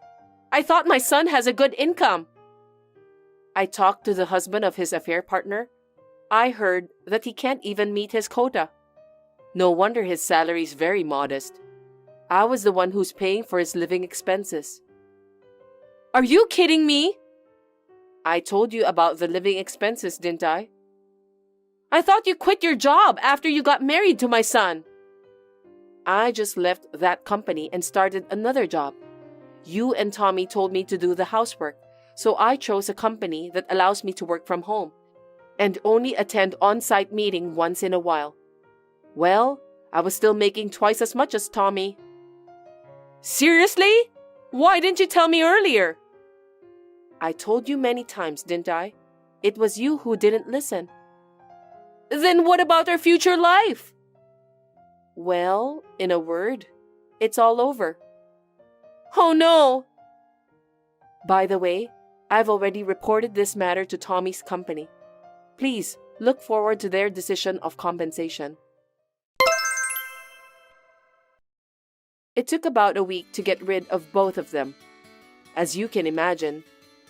Speaker 3: I thought my son has a good income. I talked to the husband of his affair partner. I heard that he can't even meet his quota. No wonder his salary is very modest. I was the one who's paying for his living expenses. Are you kidding me? I told you about the living expenses, didn't I? I thought you quit your job after you got married to my son. I just left that company and started another job. You and Tommy told me to do the housework, so I chose a company that allows me to work from home and only attend on-site meeting once in a while. Well, I was still making twice as much as Tommy. Seriously? Why didn't you tell me earlier? I told you many times, didn't I? It was you who didn't listen. Then what about our future life? Well, in a word, it's all over. Oh no! By the way, I've already reported this matter to Tommy's company. Please, Look forward to their decision of compensation. It took about a week to get rid of both of them. As you can imagine,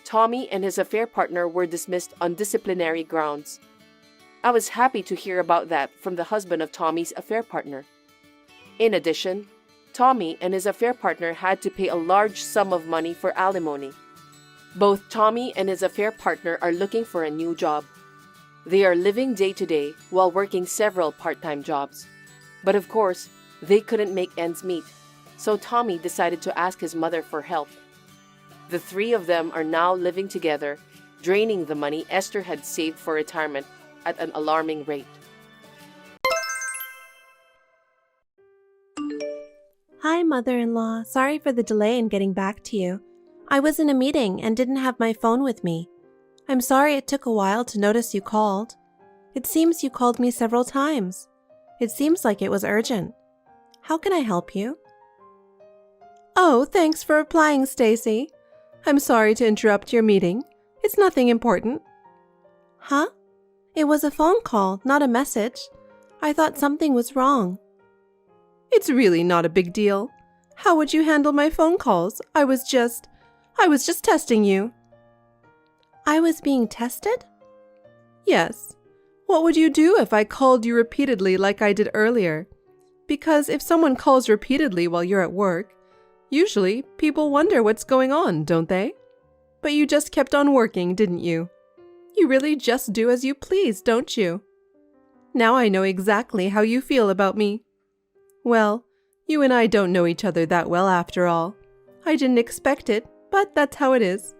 Speaker 3: Tommy and his affair partner were dismissed on disciplinary grounds. I was happy to hear about that from the husband of Tommy's affair partner. In addition, Tommy and his affair partner had to pay a large sum of money for alimony. Both Tommy and his affair partner are looking for a new job. They are living day to day while working several part-time jobs. But of course, they couldn't make ends meet, so Tommy decided to ask his mother for help. The three of them are now living together, draining the money Esther had saved for retirement at an alarming rate.
Speaker 1: Hi, mother-in-law. Sorry for the delay in getting back to you. I was in a meeting and didn't have my phone with me. I'm sorry it took a while to notice you called. It seems you called me several times. It seems like it was urgent. How can I help you? Oh, thanks for replying, Stacy. I'm sorry to interrupt your meeting. It's nothing important. Huh? It was a phone call, not a message. I thought something was wrong. It's really not a big deal. How would you handle my phone calls? I was just testing you. I was being tested? Yes. What would you do if I called you repeatedly like I did earlier? Because if someone calls repeatedly while you're at work, usually people wonder what's going on, don't they? But you just kept on working, didn't you? You really just do as you please, don't you? Now I know exactly how you feel about me. Well, you and I don't know each other that well after all. I didn't expect it, but that's how it is.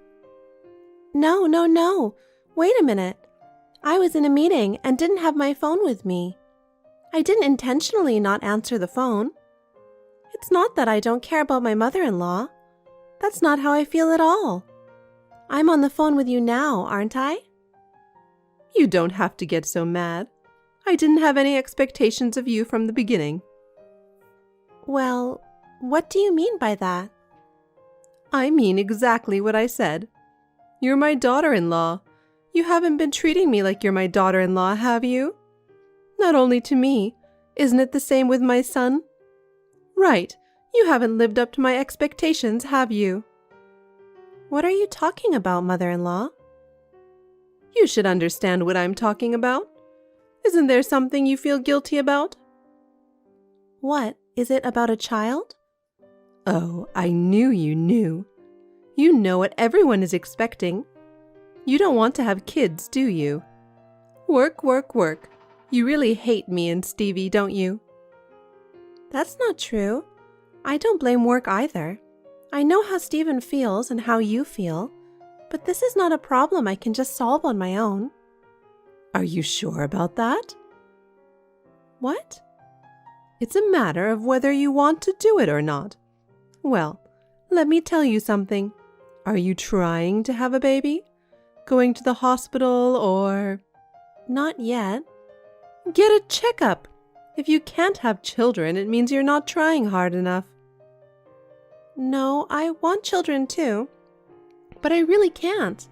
Speaker 1: No. Wait a minute. I was in a meeting and didn't have my phone with me. I didn't intentionally not answer the phone. It's not that I don't care about my mother-in-law. That's not how I feel at all. I'm on the phone with you now, aren't I? You don't have to get so mad. I didn't have any expectations of you from the beginning. Well, what do you mean by that? I mean exactly what I said. You're my daughter-in-law. You haven't been treating me like you're my daughter-in-law, have you? Not only to me. Isn't it the same with my son? Right. You haven't lived up to my expectations, have you? What are you talking about, mother-in-law? You should understand what I'm talking about. Isn't there something you feel guilty about? What? Is it about a child? Oh, I knew you knew. You know what everyone is expecting. You don't want to have kids, do you? Work. You really hate me and Stevie, don't you? That's not true. I don't blame work either. I know how Steven feels and how you feel, but this is not a problem I can just solve on my own. Are you sure about that? What? It's a matter of whether you want to do it or not. Well, let me tell you something. Are you trying to have a baby? Going to the hospital or... Not yet. Get a checkup. If you can't have children, it means you're not trying hard enough. No, I want children too, but I really can't.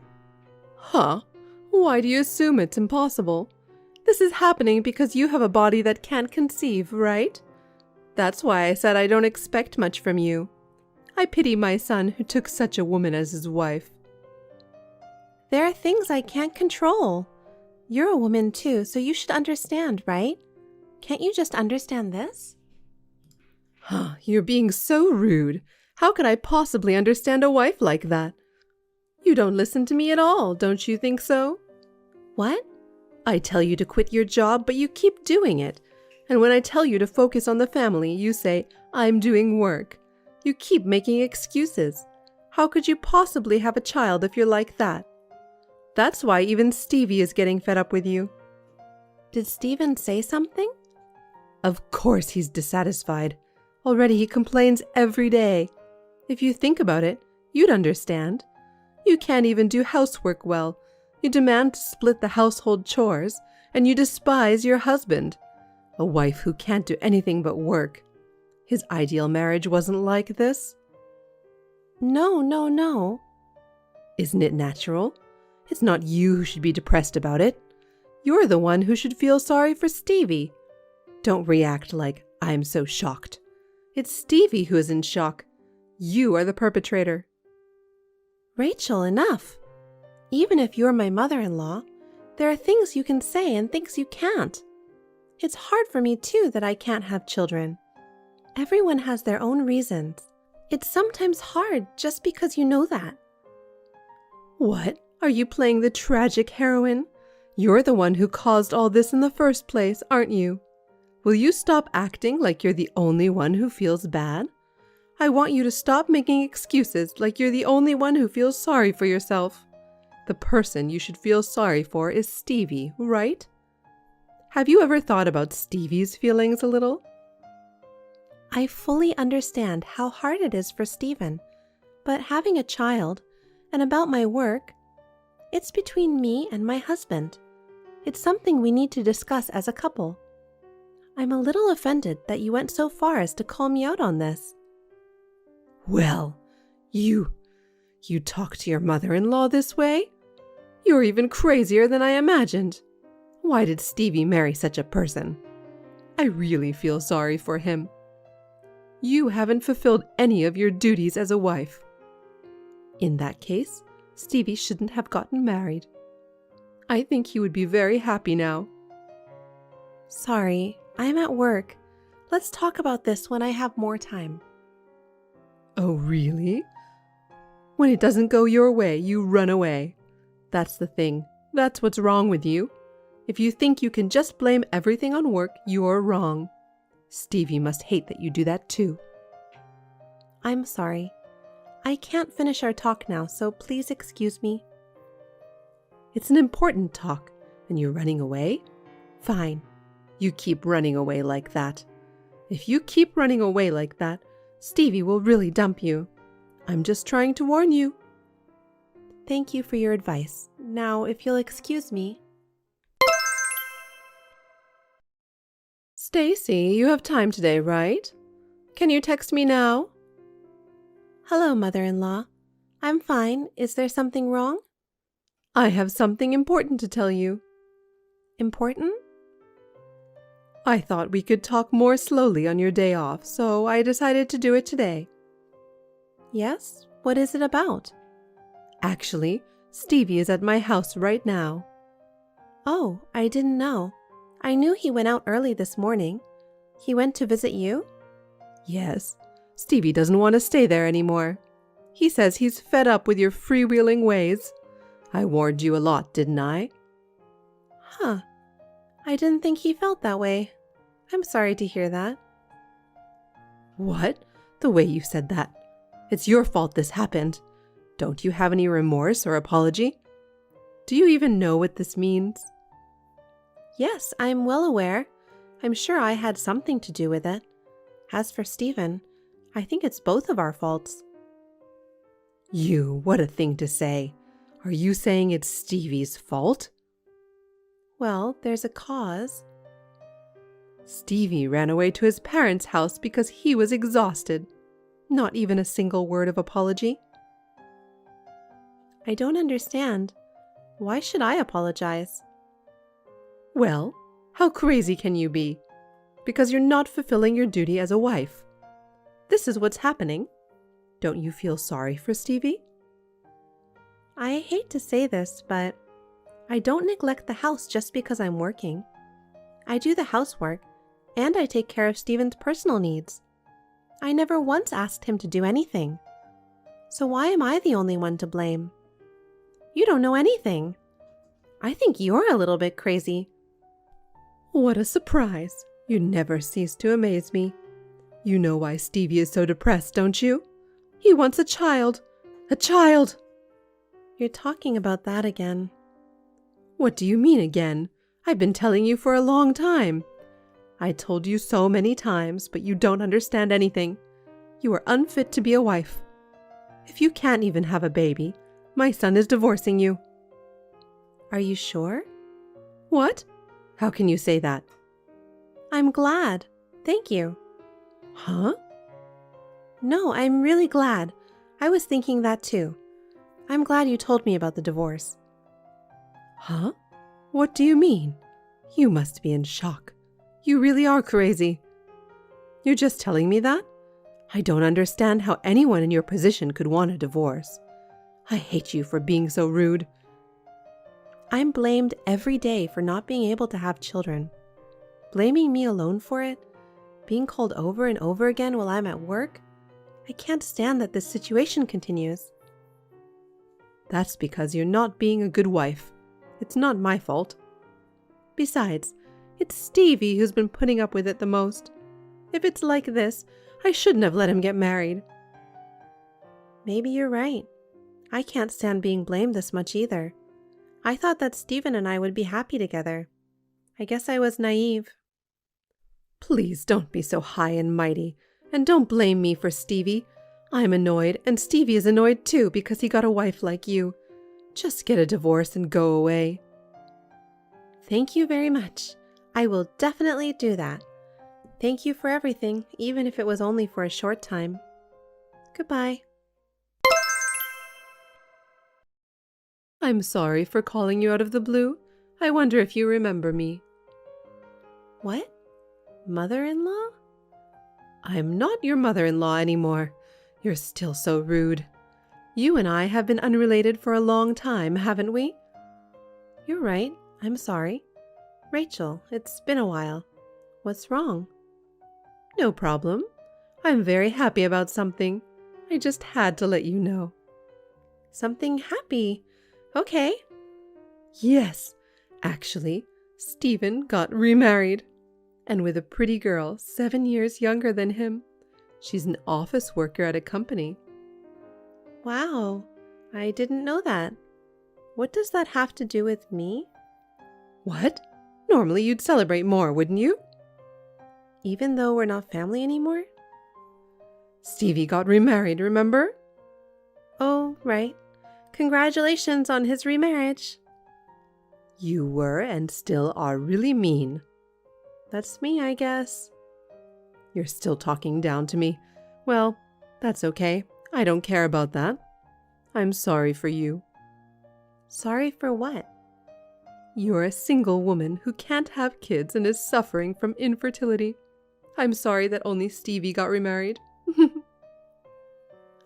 Speaker 1: Huh? Why do you assume it's impossible? This is happening because you have a body that can't conceive, right? That's why I said I don't expect much from you. I pity my son who took such a woman as his wife. There are things I can't control. You're a woman too, so you should understand, right? Can't you just understand this? Huh, you're being so rude. How could I possibly understand a wife like that? You don't listen to me at all, don't you think so? What? I tell you to quit your job, but you keep doing it. And when I tell you to focus on the family, you say, I'm doing work. You keep making excuses. How could you possibly have a child if you're like that? That's why even Stevie is getting fed up with you. Did Steven say something? Of course he's dissatisfied. Already he complains every day. If you think about it, you'd understand. You can't even do housework well. You demand to split the household chores, and you despise your husband. A wife who can't do anything but work. His ideal marriage wasn't like this. No. Isn't it natural? It's not you who should be depressed about it.
Speaker 2: You're the one who should feel sorry for Stevie. Don't react like I'm so shocked. It's Stevie who is in shock. You are the perpetrator.
Speaker 1: Rachel, enough. Even if you're my mother-in-law, there are things you can say and things you can't. It's hard for me too that I can't have children. Everyone has their own reasons. It's sometimes hard just because you know that.
Speaker 2: What? Are you playing the tragic heroine? You're the one who caused all this in the first place, aren't you? Will you stop acting like you're the only one who feels bad? I want you to stop making excuses like you're the only one who feels sorry for yourself. The person you should feel sorry for is Stevie, right? Have you ever thought about Stevie's feelings a little?
Speaker 1: I fully understand how hard it is for Stephen, but having a child, and about my work, it's between me and my husband. It's something we need to discuss as a couple. I'm a little offended that you went so far as to call me out on this.
Speaker 2: Well, you talk to your mother-in-law this way? You're even crazier than I imagined. Why did Stevie marry such a person? I really feel sorry for him. You haven't fulfilled any of your duties as a wife. In that case, Stevie shouldn't have gotten married. I think he would be very happy now.
Speaker 1: Sorry, I'm at work. Let's talk about this when I have more time.
Speaker 2: Oh, really? When it doesn't go your way, you run away. That's the thing. That's what's wrong with you. If you think you can just blame everything on work, you're wrong. Stevie must hate that you do that too.
Speaker 1: I'm sorry. I can't finish our talk now, so please excuse me.
Speaker 2: It's an important talk, and you're running away? Fine. You keep running away like that. If you keep running away like that, Stevie will really dump you. I'm just trying to warn you.
Speaker 1: Thank you for your advice. Now, if you'll excuse me.
Speaker 2: Stacy, you have time today, right? Can you text me now?
Speaker 1: Hello, mother-in-law. I'm fine. Is there something wrong?
Speaker 2: I have something important to tell you.
Speaker 1: Important?
Speaker 2: I thought we could talk more slowly on your day off, so I decided to do it today.
Speaker 1: Yes? What is it about?
Speaker 2: Actually, Stevie is at my house right now.
Speaker 1: Oh, I didn't know. I knew he went out early this morning. He went to visit you?
Speaker 2: Yes. Stevie doesn't want to stay there anymore. He says he's fed up with your freewheeling ways. I warned you a lot, didn't I?
Speaker 1: Huh. I didn't think he felt that way. I'm sorry to hear that.
Speaker 2: What? The way you said that. It's your fault this happened. Don't you have any remorse or apology? Do you even know what this means?
Speaker 1: Yes, I'm well aware. I'm sure I had something to do with it. As for Stephen, I think it's both of our faults.
Speaker 2: What a thing to say. Are you saying it's Stevie's fault?
Speaker 1: Well, there's a cause.
Speaker 2: Stevie ran away to his parents' house because he was exhausted. Not even a single word of apology.
Speaker 1: I don't understand. Why should I apologize?
Speaker 2: Well, how crazy can you be? Because you're not fulfilling your duty as a wife. This is what's happening. Don't you feel sorry for Stevie?
Speaker 1: I hate to say this, but I don't neglect the house just because I'm working. I do the housework, and I take care of Stephen's personal needs. I never once asked him to do anything. So why am I the only one to blame? You don't know anything. I think you're a little bit crazy.
Speaker 2: What a surprise. You never cease to amaze me. You know why Stevie is so depressed, don't you? He wants a child. A child!
Speaker 1: You're talking about that again.
Speaker 2: What do you mean again? I've been telling you for a long time. I told you so many times, but you don't understand anything. You are unfit to be a wife. If you can't even have a baby, my son is divorcing you.
Speaker 1: Are you sure?
Speaker 2: What? How can you say that?
Speaker 1: I'm glad. Thank you.
Speaker 2: Huh?
Speaker 1: No, I'm really glad. I was thinking that too. I'm glad you told me about the divorce.
Speaker 2: Huh? What do you mean? You must be in shock. You really are crazy. You're just telling me that? I don't understand how anyone in your position could want a divorce. I hate you for being so rude.
Speaker 1: I'm blamed every day for not being able to have children. Blaming me alone for it? Being called over and over again while I'm at work? I can't stand that this situation continues.
Speaker 2: That's because you're not being a good wife. It's not my fault. Besides, it's Stevie who's been putting up with it the most. If it's like this, I shouldn't have let him get married.
Speaker 1: Maybe you're right. I can't stand being blamed this much either. I thought that Stephen and I would be happy together. I guess I was naive.
Speaker 2: Please don't be so high and mighty, and don't blame me for Stevie. I'm annoyed, and Stevie is annoyed too because he got a wife like you. Just get a divorce and go away.
Speaker 1: Thank you very much. I will definitely do that. Thank you for everything, even if it was only for a short time. Goodbye.
Speaker 2: I'm sorry for calling you out of the blue. I wonder if you remember me.
Speaker 1: What? Mother-in-law?
Speaker 2: I'm not your mother-in-law anymore. You're still so rude. You and I have been unrelated for a long time, haven't we?
Speaker 1: You're right. I'm sorry. Rachel, it's been a while. What's wrong?
Speaker 2: No problem. I'm very happy about something. I just had to let you know.
Speaker 1: Something happy? Okay.
Speaker 2: Yes, actually, Stephen got remarried. And with a pretty girl 7 years younger than him. She's an office worker at a company.
Speaker 1: Wow, I didn't know that. What does that have to do with me?
Speaker 2: What? Normally you'd celebrate more, wouldn't you?
Speaker 1: Even though we're not family anymore?
Speaker 2: Stevie got remarried, remember?
Speaker 1: Oh, right. Congratulations on his remarriage.
Speaker 2: You were and still are really mean.
Speaker 1: That's me, I guess.
Speaker 2: You're still talking down to me. Well, that's okay. I don't care about that. I'm sorry for you.
Speaker 1: Sorry for what?
Speaker 2: You're a single woman who can't have kids and is suffering from infertility. I'm sorry that only Stevie got remarried.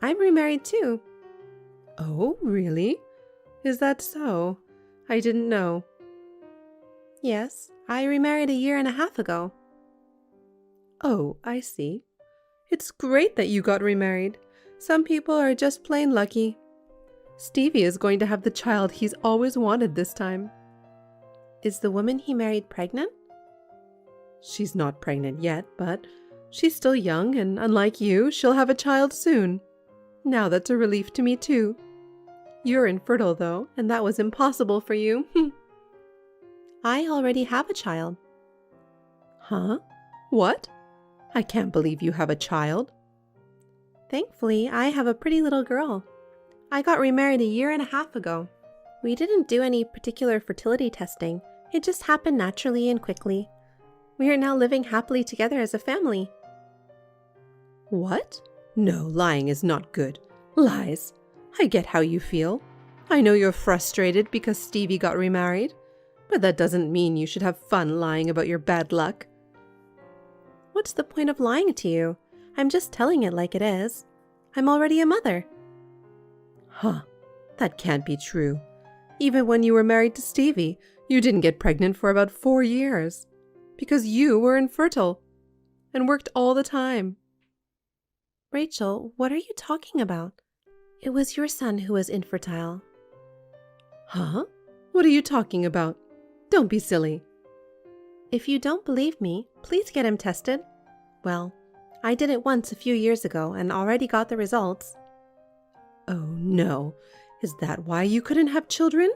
Speaker 1: I'm remarried too.
Speaker 2: Oh, really? Is that so? I didn't know.
Speaker 1: Yes, I remarried 1.5 years ago.
Speaker 2: Oh, I see. It's great that you got remarried. Some people are just plain lucky. Stevie is going to have the child he's always wanted this time.
Speaker 1: Is the woman he married pregnant?
Speaker 2: She's not pregnant yet, but she's still young, and unlike you, she'll have a child soon. Now that's a relief to me too. You're infertile though, and that was impossible for you.
Speaker 1: I already have a child.
Speaker 2: Huh? What? I can't believe you have a child.
Speaker 1: Thankfully, I have a pretty little girl. I got remarried 1.5 years ago. We didn't do any particular fertility testing. It just happened naturally and quickly. We are now living happily together as a family.
Speaker 2: What? No, lying is not good. Lies. I get how you feel. I know you're frustrated because Stevie got remarried, but that doesn't mean you should have fun lying about your bad luck.
Speaker 1: What's the point of lying to you? I'm just telling it like it is. I'm already a mother.
Speaker 2: Huh. That can't be true. Even when you were married to Stevie, you didn't get pregnant for about 4 years. Because you were infertile. And worked all the time.
Speaker 1: Rachel, what are you talking about? It was your son who was infertile.
Speaker 2: Huh? What are you talking about? Don't be silly.
Speaker 1: If you don't believe me, please get him tested. Well, I did it once a few years ago and already got the results.
Speaker 2: Oh no. Is that why you couldn't have children?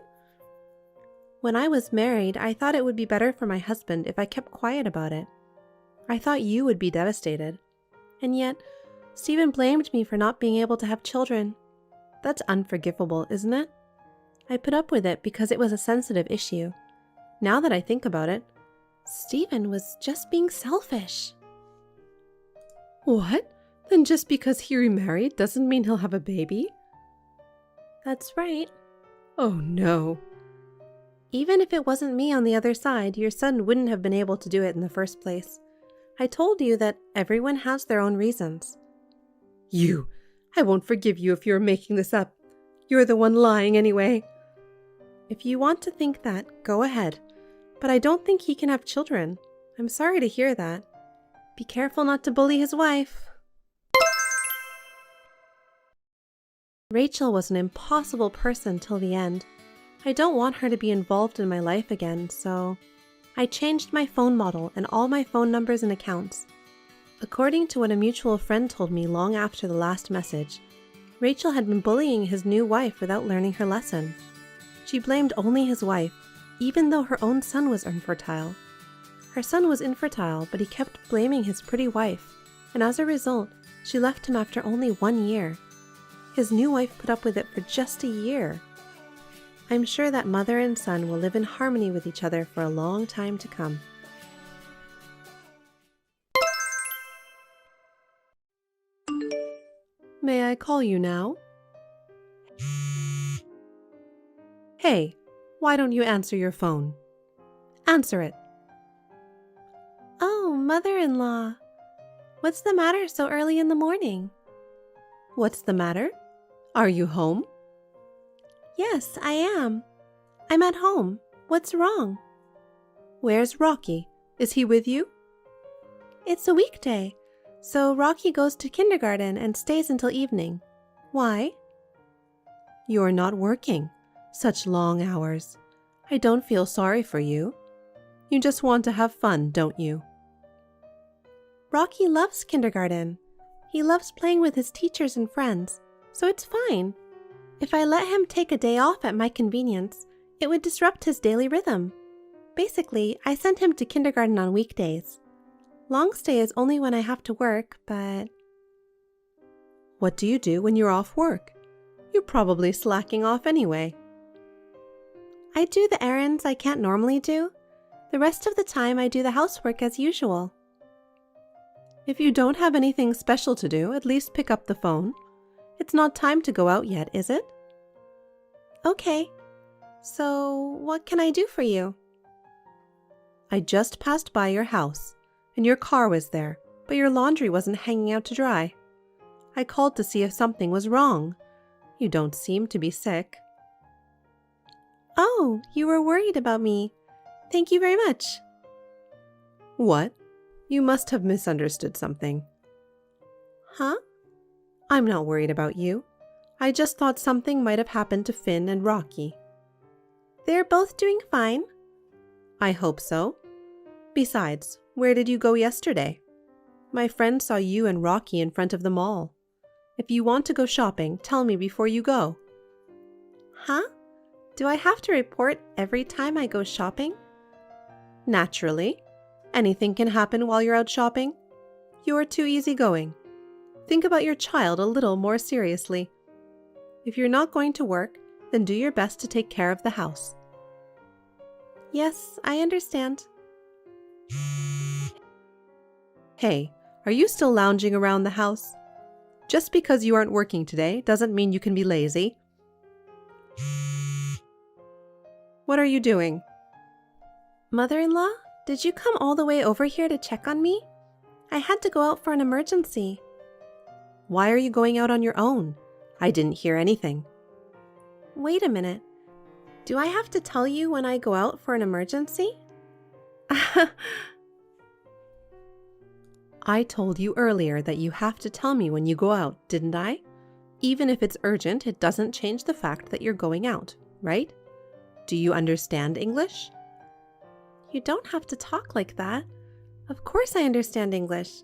Speaker 1: When I was married, I thought it would be better for my husband if I kept quiet about it. I thought you would be devastated. And yet, Stephen blamed me for not being able to have children. That's unforgivable, isn't it? I put up with it because it was a sensitive issue. Now that I think about it, Stephen was just being selfish.
Speaker 2: What? Then just because he remarried doesn't mean he'll have a baby?
Speaker 1: That's right.
Speaker 2: Oh no.
Speaker 1: Even if it wasn't me on the other side, your son wouldn't have been able to do it in the first place. I told you that everyone has their own reasons.
Speaker 2: You! I won't forgive you if you're making this up. You're the one lying anyway.
Speaker 1: If you want to think that, go ahead. But I don't think he can have children. I'm sorry to hear that. Be careful not to bully his wife. Rachel was an impossible person till the end. I don't want her to be involved in my life again, so I changed my phone model and all my phone numbers and accounts. According to what a mutual friend told me long after the last message, Rachel had been bullying his new wife without learning her lesson. She blamed only his wife, even though her own son was infertile. Her son was infertile, but he kept blaming his pretty wife, and as a result, she left him after only 1 year. His new wife put up with it for just a year. I'm sure that mother and son will live in harmony with each other for a long time to come.
Speaker 2: May I call you now? Hey, why don't you answer your phone? Answer it.
Speaker 1: Oh, mother-in-law. What's the matter so early in the morning?
Speaker 2: What's the matter? Are you home?
Speaker 1: Yes, I am. I'm at home. What's wrong?
Speaker 2: Where's Rocky? Is he with you?
Speaker 1: It's a weekday, so Rocky goes to kindergarten and stays until evening. Why?
Speaker 2: You're not working. Such long hours. I don't feel sorry for you. You just want to have fun, don't you?
Speaker 1: Rocky loves kindergarten. He loves playing with his teachers and friends, so it's fine. If I let him take a day off at my convenience, it would disrupt his daily rhythm. Basically, I sent him to kindergarten on weekdays. Long stay is only when I have to work, but...
Speaker 2: What do you do when you're off work? You're probably slacking off anyway.
Speaker 1: I do the errands I can't normally do. The rest of the time I do the housework as usual.
Speaker 2: If you don't have anything special to do, at least pick up the phone. It's not time to go out yet, is it?
Speaker 1: Okay. So, what can I do for you?
Speaker 2: I just passed by your house, and your car was there, but your laundry wasn't hanging out to dry. I called to see if something was wrong. You don't seem to be sick.
Speaker 1: Oh, you were worried about me. Thank you very much.
Speaker 2: What? You must have misunderstood something.
Speaker 1: Huh?
Speaker 2: I'm not worried about you. I just thought something might have happened to Finn and Rocky.
Speaker 1: They're both doing fine.
Speaker 2: I hope so. Besides, where did you go yesterday? My friend saw you and Rocky in front of the mall. If you want to go shopping, tell me before you go.
Speaker 1: Huh? Do I have to report every time I go shopping?
Speaker 2: Naturally. Anything can happen while you're out shopping. You are too easygoing. Think about your child a little more seriously. If you're not going to work, then do your best to take care of the house.
Speaker 1: Yes, I understand.
Speaker 2: Hey, are you still lounging around the house? Just because you aren't working today doesn't mean you can be lazy. What are you doing?
Speaker 1: Mother-in-law, did you come all the way over here to check on me? I had to go out for an emergency.
Speaker 2: Why are you going out on your own? I didn't hear anything.
Speaker 1: Wait a minute. Do I have to tell you when I go out for an emergency?
Speaker 2: I told you earlier that you have to tell me when you go out, didn't I? Even if it's urgent, it doesn't change the fact that you're going out, right? Do you understand English?
Speaker 1: You don't have to talk like that. Of course I understand English.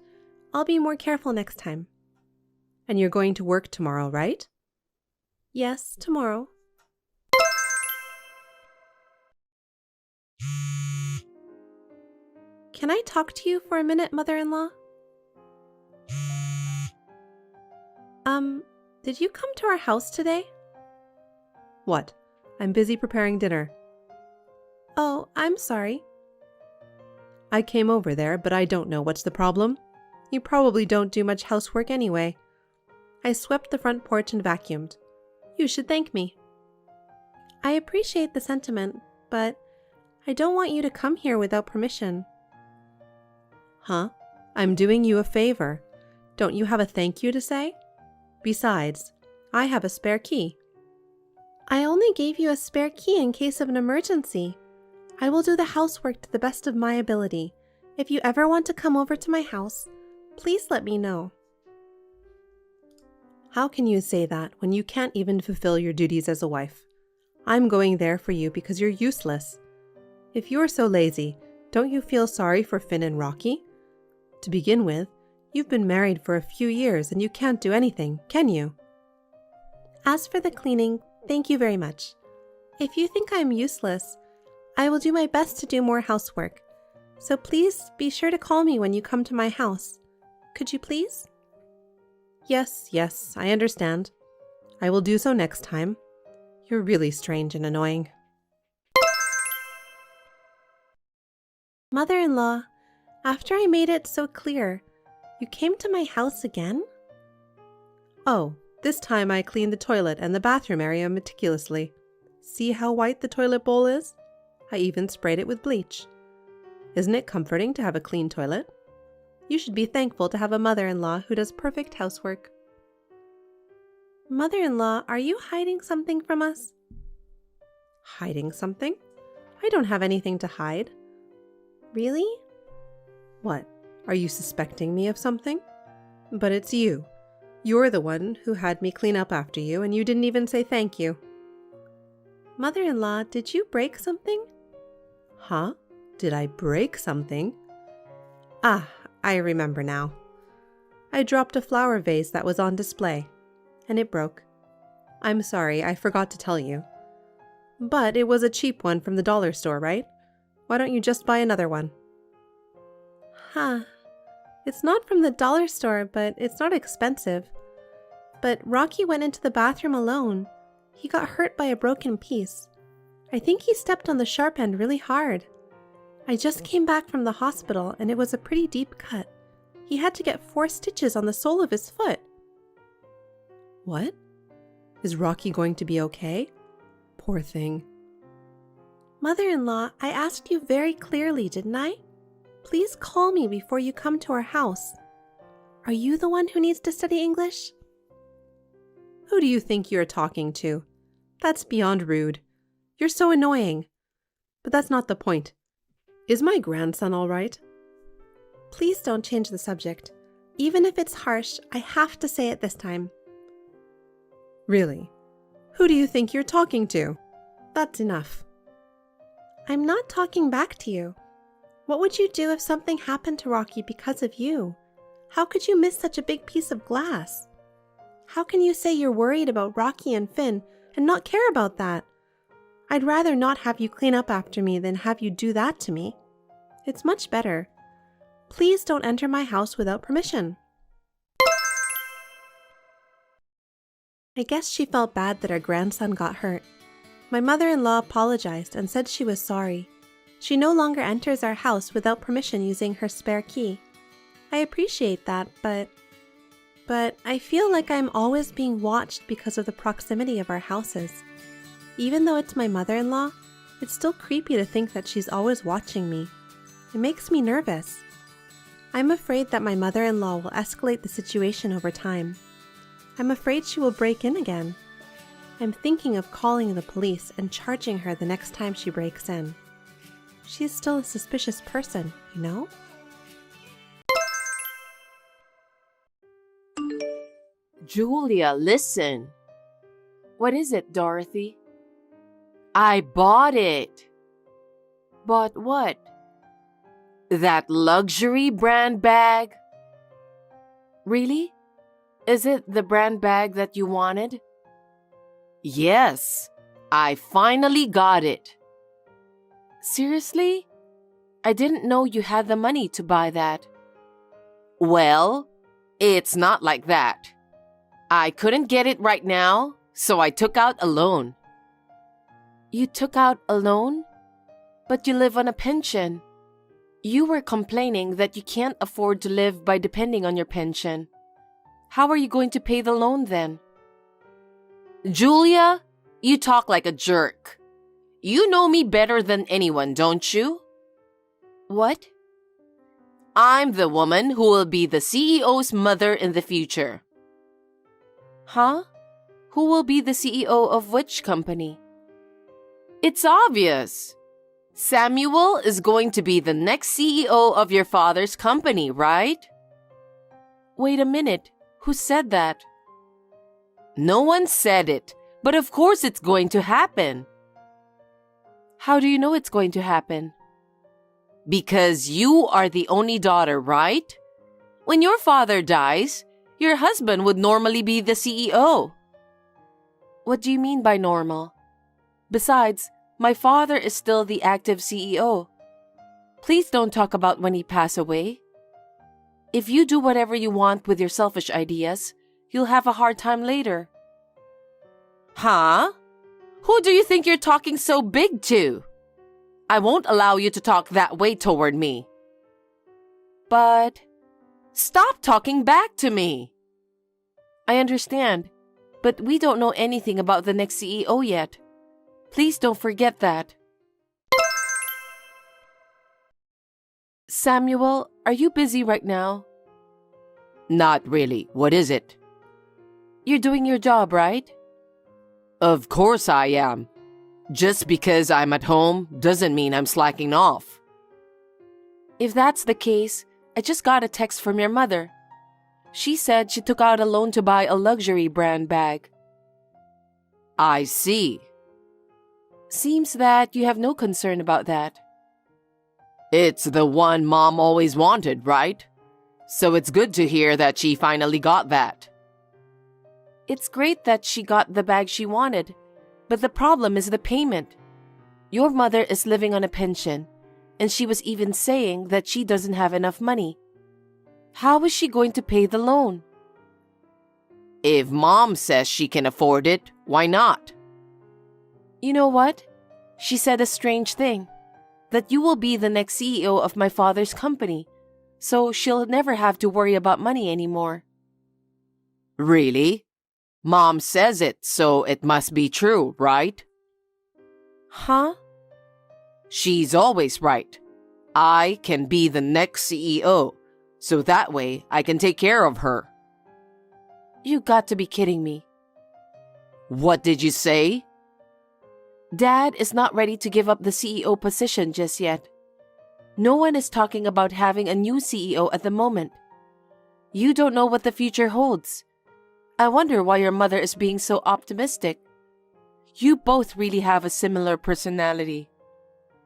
Speaker 1: I'll be more careful next time.
Speaker 2: And you're going to work tomorrow, right?
Speaker 1: Yes, tomorrow. Can I talk to you for a minute, mother-in-law? Did you come to our house today?
Speaker 2: What? I'm busy preparing dinner.
Speaker 1: Oh, I'm sorry.
Speaker 2: I came over there, but I don't know what's the problem. You probably don't do much housework anyway. I swept the front porch and vacuumed. You should thank me.
Speaker 1: I appreciate the sentiment, but I don't want you to come here without permission.
Speaker 2: Huh? I'm doing you a favor. Don't you have a thank you to say? Besides, I have a spare key.
Speaker 1: I only gave you a spare key in case of an emergency. I will do the housework to the best of my ability. If you ever want to come over to my house, please let me know.
Speaker 2: How can you say that when you can't even fulfill your duties as a wife? I'm going there for you because you're useless. If you're so lazy, don't you feel sorry for Finn and Rocky? To begin with, you've been married for a few years and you can't do anything, can you?
Speaker 1: As for the cleaning, thank you very much. If you think I'm useless, I will do my best to do more housework. So please be sure to call me when you come to my house. Could you please?
Speaker 2: Yes, I understand. I will do so next time. You're really strange and annoying.
Speaker 1: Mother-in-law, after I made it so clear, you came to my house again?
Speaker 2: Oh, this time I cleaned the toilet and the bathroom area meticulously. See how white the toilet bowl is? I even sprayed it with bleach. Isn't it comforting to have a clean toilet? You should be thankful to have a mother-in-law who does perfect housework.
Speaker 1: Mother-in-law, are you hiding something from us?
Speaker 2: Hiding something? I don't have anything to hide.
Speaker 1: Really?
Speaker 2: What? Are you suspecting me of something? But it's you. You're the one who had me clean up after you, and you didn't even say thank you.
Speaker 1: Mother-in-law, did you break something?
Speaker 2: Huh? Did I break something? Ah, I remember now. I dropped a flower vase that was on display, and it broke. I'm sorry, I forgot to tell you. But it was a cheap one from the dollar store, right? Why don't you just buy another one?
Speaker 1: Huh. It's not from the dollar store, but it's not expensive. But Rocky went into the bathroom alone. He got hurt by a broken piece. I think he stepped on the sharp end really hard. I just came back from the hospital and it was a pretty deep cut. He had to get 4 stitches on the sole of his foot.
Speaker 2: What? Is Rocky going to be okay? Poor thing.
Speaker 1: Mother-in-law, I asked you very clearly, didn't I? Please call me before you come to our house. Are you the one who needs to study English?
Speaker 2: Who do you think you're talking to? That's beyond rude. You're so annoying. But that's not the point. Is my grandson all right?
Speaker 1: Please don't change the subject. Even if it's harsh, I have to say it this time.
Speaker 2: Really? Who do you think you're talking to? That's enough.
Speaker 1: I'm not talking back to you. What would you do if something happened to Rocky because of you? How could you miss such a big piece of glass? How can you say you're worried about Rocky and Finn and not care about that? I'd rather not have you clean up after me than have you do that to me. It's much better. Please don't enter my house without permission. I guess she felt bad that her grandson got hurt. My mother-in-law apologized and said she was sorry. She no longer enters our house without permission using her spare key. I appreciate that, but I feel like I'm always being watched because of the proximity of our houses. Even though it's my mother-in-law, it's still creepy to think that she's always watching me. It makes me nervous. I'm afraid that my mother-in-law will escalate the situation over time. I'm afraid she will break in again. I'm thinking of calling the police and charging her the next time she breaks in. She's still a suspicious person, you know?
Speaker 3: Julia, listen. What is it, Dorothy? I bought it. Bought what? That luxury brand bag? Really? Is it the brand bag that you wanted? Yes, I finally got it. Seriously? I didn't know you had the money to buy that. Well, it's not like that. I couldn't get it right now, so I took out a loan. You took out a loan? But you live on a pension. You were complaining that you can't afford to live by depending on your pension. How are you going to pay the loan then? Julia, you talk like a jerk. You know me better than anyone, don't you?
Speaker 1: What?
Speaker 3: I'm the woman who will be the CEO's mother in the future.
Speaker 1: Huh? Who will be the CEO of which company?
Speaker 3: It's obvious. Samuel is going to be the next CEO of your father's company, right?
Speaker 1: Wait a minute. Who said that?
Speaker 3: No one said it, but of course it's going to happen.
Speaker 1: How do you know it's going to happen?
Speaker 3: Because you are the only daughter, right? When your father dies, your husband would normally be the CEO.
Speaker 1: What do you mean by normal? Besides, my father is still the active CEO. Please don't talk about when he passed away. If you do whatever you want with your selfish ideas, you'll have a hard time later.
Speaker 3: Huh? Who do you think you're talking so big to? I won't allow you to talk that way toward me.
Speaker 1: But
Speaker 3: Stop talking back to me.
Speaker 1: I understand, but we don't know anything about the next CEO yet. Please don't forget that. Samuel, are you busy right now?
Speaker 3: Not really. What is it?
Speaker 1: You're doing your job, right?
Speaker 3: Of course I am. Just because I'm at home doesn't mean I'm slacking off.
Speaker 1: If that's the case, I just got a text from your mother. She said she took out a loan to buy a luxury brand bag.
Speaker 3: I see.
Speaker 1: Seems that you have no concern about that.
Speaker 3: It's the one Mom always wanted, right? So it's good to hear that she finally got that.
Speaker 1: It's great that she got the bag she wanted, but the problem is the payment. Your mother is living on a pension, and she was even saying that she doesn't have enough money. How is she going to pay the loan?
Speaker 3: If Mom says she can afford it, why not?
Speaker 1: You know what? She said a strange thing, that you will be the next CEO of my father's company, so she'll never have to worry about money anymore.
Speaker 3: Really? Mom says it, so it must be true, right?
Speaker 1: Huh?
Speaker 3: She's always right. I can be the next CEO, so that way I can take care of her.
Speaker 1: You got to be kidding me.
Speaker 3: What did you say?
Speaker 1: Dad is not ready to give up the CEO position just yet. No one is talking about having a new CEO at the moment. You don't know what the future holds. I wonder why your mother is being so optimistic. You both really have a similar personality.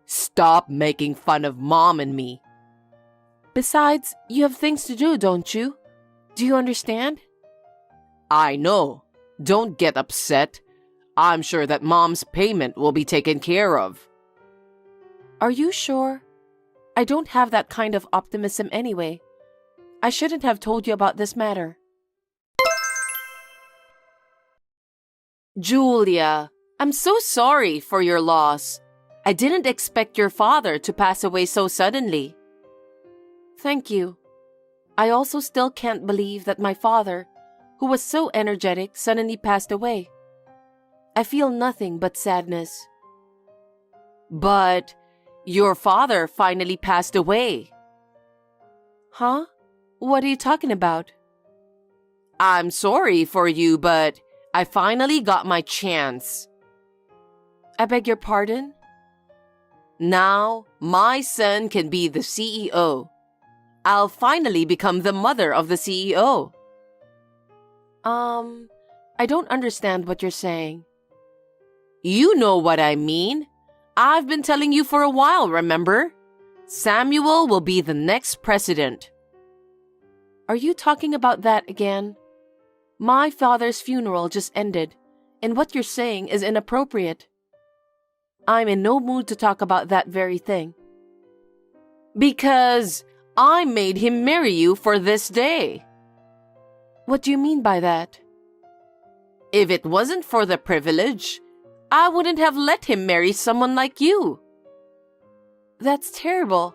Speaker 3: Stop making fun of Mom and me.
Speaker 1: Besides, you have things to do, don't you? Do you understand?
Speaker 3: I know. Don't get upset. I'm sure that Mom's payment will be taken care of.
Speaker 1: Are you sure? I don't have that kind of optimism anyway. I shouldn't have told you about this matter.
Speaker 3: Julia, I'm so sorry for your loss. I didn't expect your father to pass away so suddenly.
Speaker 1: Thank you. I also still can't believe that my father, who was so energetic, suddenly passed away. I feel nothing but sadness.
Speaker 3: But your father finally passed away.
Speaker 1: Huh? What are you talking about?
Speaker 3: I'm sorry for you, but I finally got my chance.
Speaker 1: I beg your pardon?
Speaker 3: Now, my son can be the CEO. I'll finally become the mother of the CEO.
Speaker 1: I don't understand what you're saying.
Speaker 3: You know what I mean. I've been telling you for a while, remember? Samuel will be the next president.
Speaker 1: Are you talking about that again? My father's funeral just ended, and what you're saying is inappropriate. I'm in no mood to talk about that very thing.
Speaker 3: Because I made him marry you for this day.
Speaker 1: What do you mean by that?
Speaker 3: If it wasn't for the privilege, I wouldn't have let him marry someone like you.
Speaker 1: That's terrible.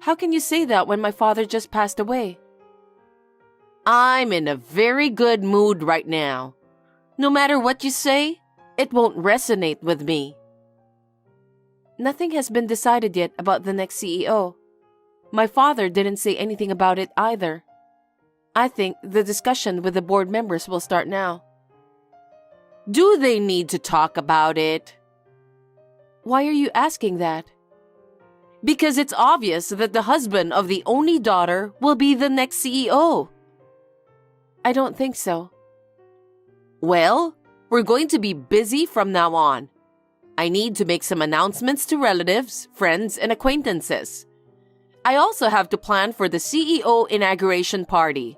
Speaker 1: How can you say that when my father just passed away?
Speaker 3: I'm in a very good mood right now. No matter what you say, it won't resonate with me. Nothing has been decided yet about the next CEO. My father didn't say anything about it either. I think the discussion with the board members will start now. Do they need to talk about it? Why are you asking that? Because it's obvious that the husband of the only daughter will be the next CEO. I don't think so. Well, we're going to be busy from now on. I need to make some announcements to relatives, friends, and acquaintances. I also have to plan for the CEO inauguration party.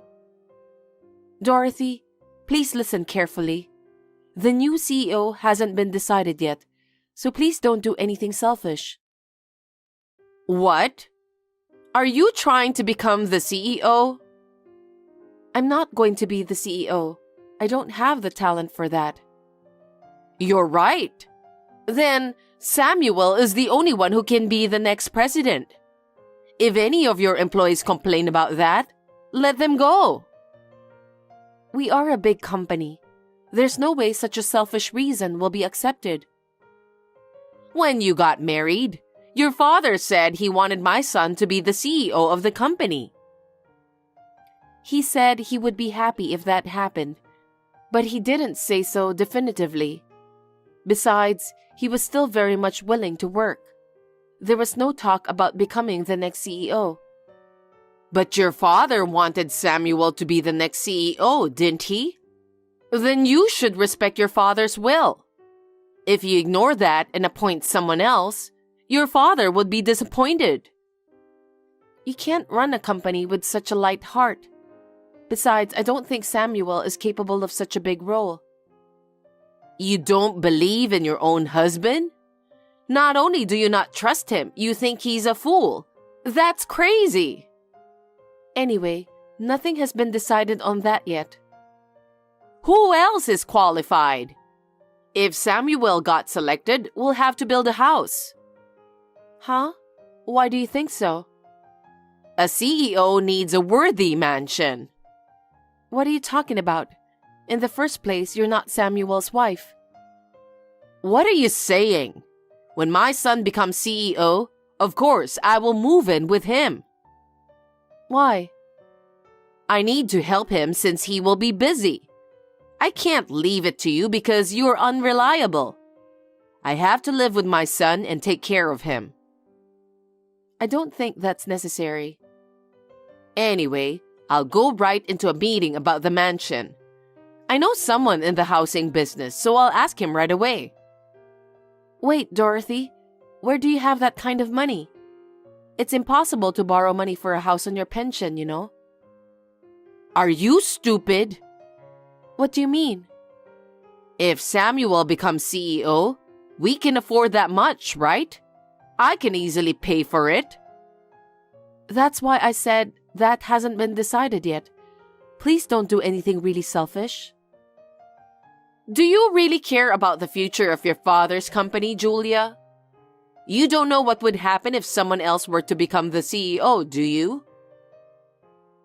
Speaker 3: Dorothy, please listen carefully. The new CEO hasn't been decided yet, so please don't do anything selfish. What? Are you trying to become the CEO? I'm not going to be the CEO. I don't have the talent for that. You're right. Then Samuel is the only one who can be the next president. If any of your employees complain about that, let them go. We are a big company. There's no way such a selfish reason will be accepted. When you got married, your father said he wanted my son to be the CEO of the company. He said he would be happy if that happened, but he didn't say so definitively. Besides, he was still very much willing to work. There was no talk about becoming the next CEO. But your father wanted Samuel to be the next CEO, didn't he? Then you should respect your father's will. If you ignore that and appoint someone else, your father would be disappointed. You can't run a company with such a light heart. Besides, I don't think Samuel is capable of such a big role. You don't believe in your own husband? Not only do you not trust him, you think he's a fool. That's crazy. Anyway, nothing has been decided on that yet. Who else is qualified? If Samuel got selected, we'll have to build a house. Huh? Why do you think so? A CEO needs a worthy mansion. What are you talking about? In the first place, you're not Samuel's wife. What are you saying? When my son becomes CEO, of course, I will move in with him. Why? I need to help him since he will be busy. I can't leave it to you because you're unreliable. I have to live with my son and take care of him. I don't think that's necessary. Anyway, I'll go right into a meeting about the mansion. I know someone in the housing business, so I'll ask him right away. Wait, Dorothy, where do you have that kind of money? It's impossible to borrow money for a house on your pension, you know. Are you stupid? What do you mean? If Samuel becomes CEO, we can afford that much, right? I can easily pay for it. That's why I said that hasn't been decided yet. Please don't do anything really selfish. Do you really care about the future of your father's company, Julia? You don't know what would happen if someone else were to become the CEO, do you?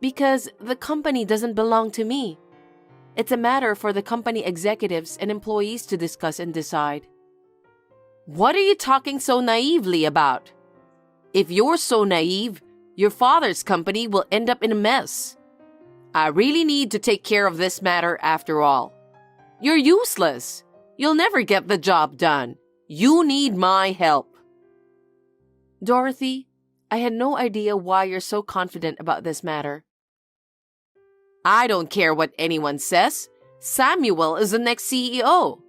Speaker 3: Because the company doesn't belong to me. It's a matter for the company executives and employees to discuss and decide. What are you talking so naively about? If you're so naive, your father's company will end up in a mess. I really need to take care of this matter after all. You're useless. You'll never get the job done. You need my help. Dorothy, I had no idea why you're so confident about this matter. I don't care what anyone says. Samuel is the next CEO.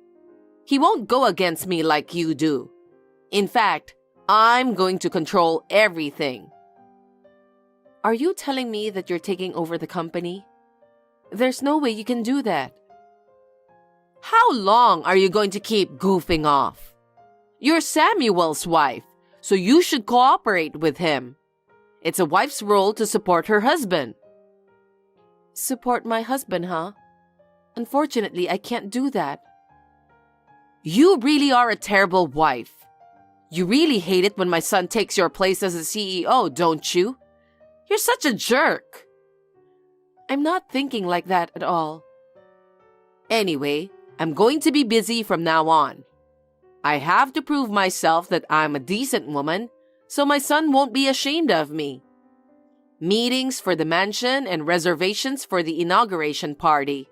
Speaker 3: He won't go against me like you do. In fact, I'm going to control everything. Are you telling me that you're taking over the company? There's no way you can do that. How long are you going to keep goofing off? You're Samuel's wife, so you should cooperate with him. It's a wife's role to support her husband. Support my husband, huh? Unfortunately, I can't do that. You really are a terrible wife. You really hate it when my son takes your place as a CEO, don't you? You're such a jerk. I'm not thinking like that at all. Anyway, I'm going to be busy from now on. I have to prove myself that I'm a decent woman, so my son won't be ashamed of me. Meetings for the mansion and reservations for the inauguration party.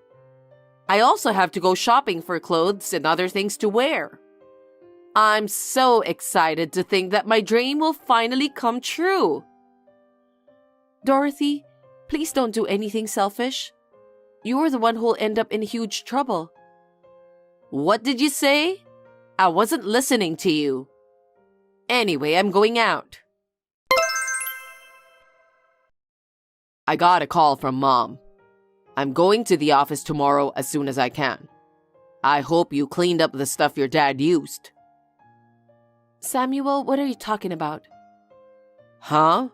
Speaker 3: I also have to go shopping for clothes and other things to wear. I'm so excited to think that my dream will finally come true.
Speaker 2: Dorothy, please don't do anything selfish. You're the one who'll end up in huge trouble.
Speaker 3: What did you say? I wasn't listening to you. Anyway, I'm going out. I got a call from Mom. I'm going to the office tomorrow as soon as I can. I hope you cleaned up the stuff your dad used.
Speaker 2: Samuel, what are you talking about?
Speaker 3: Huh?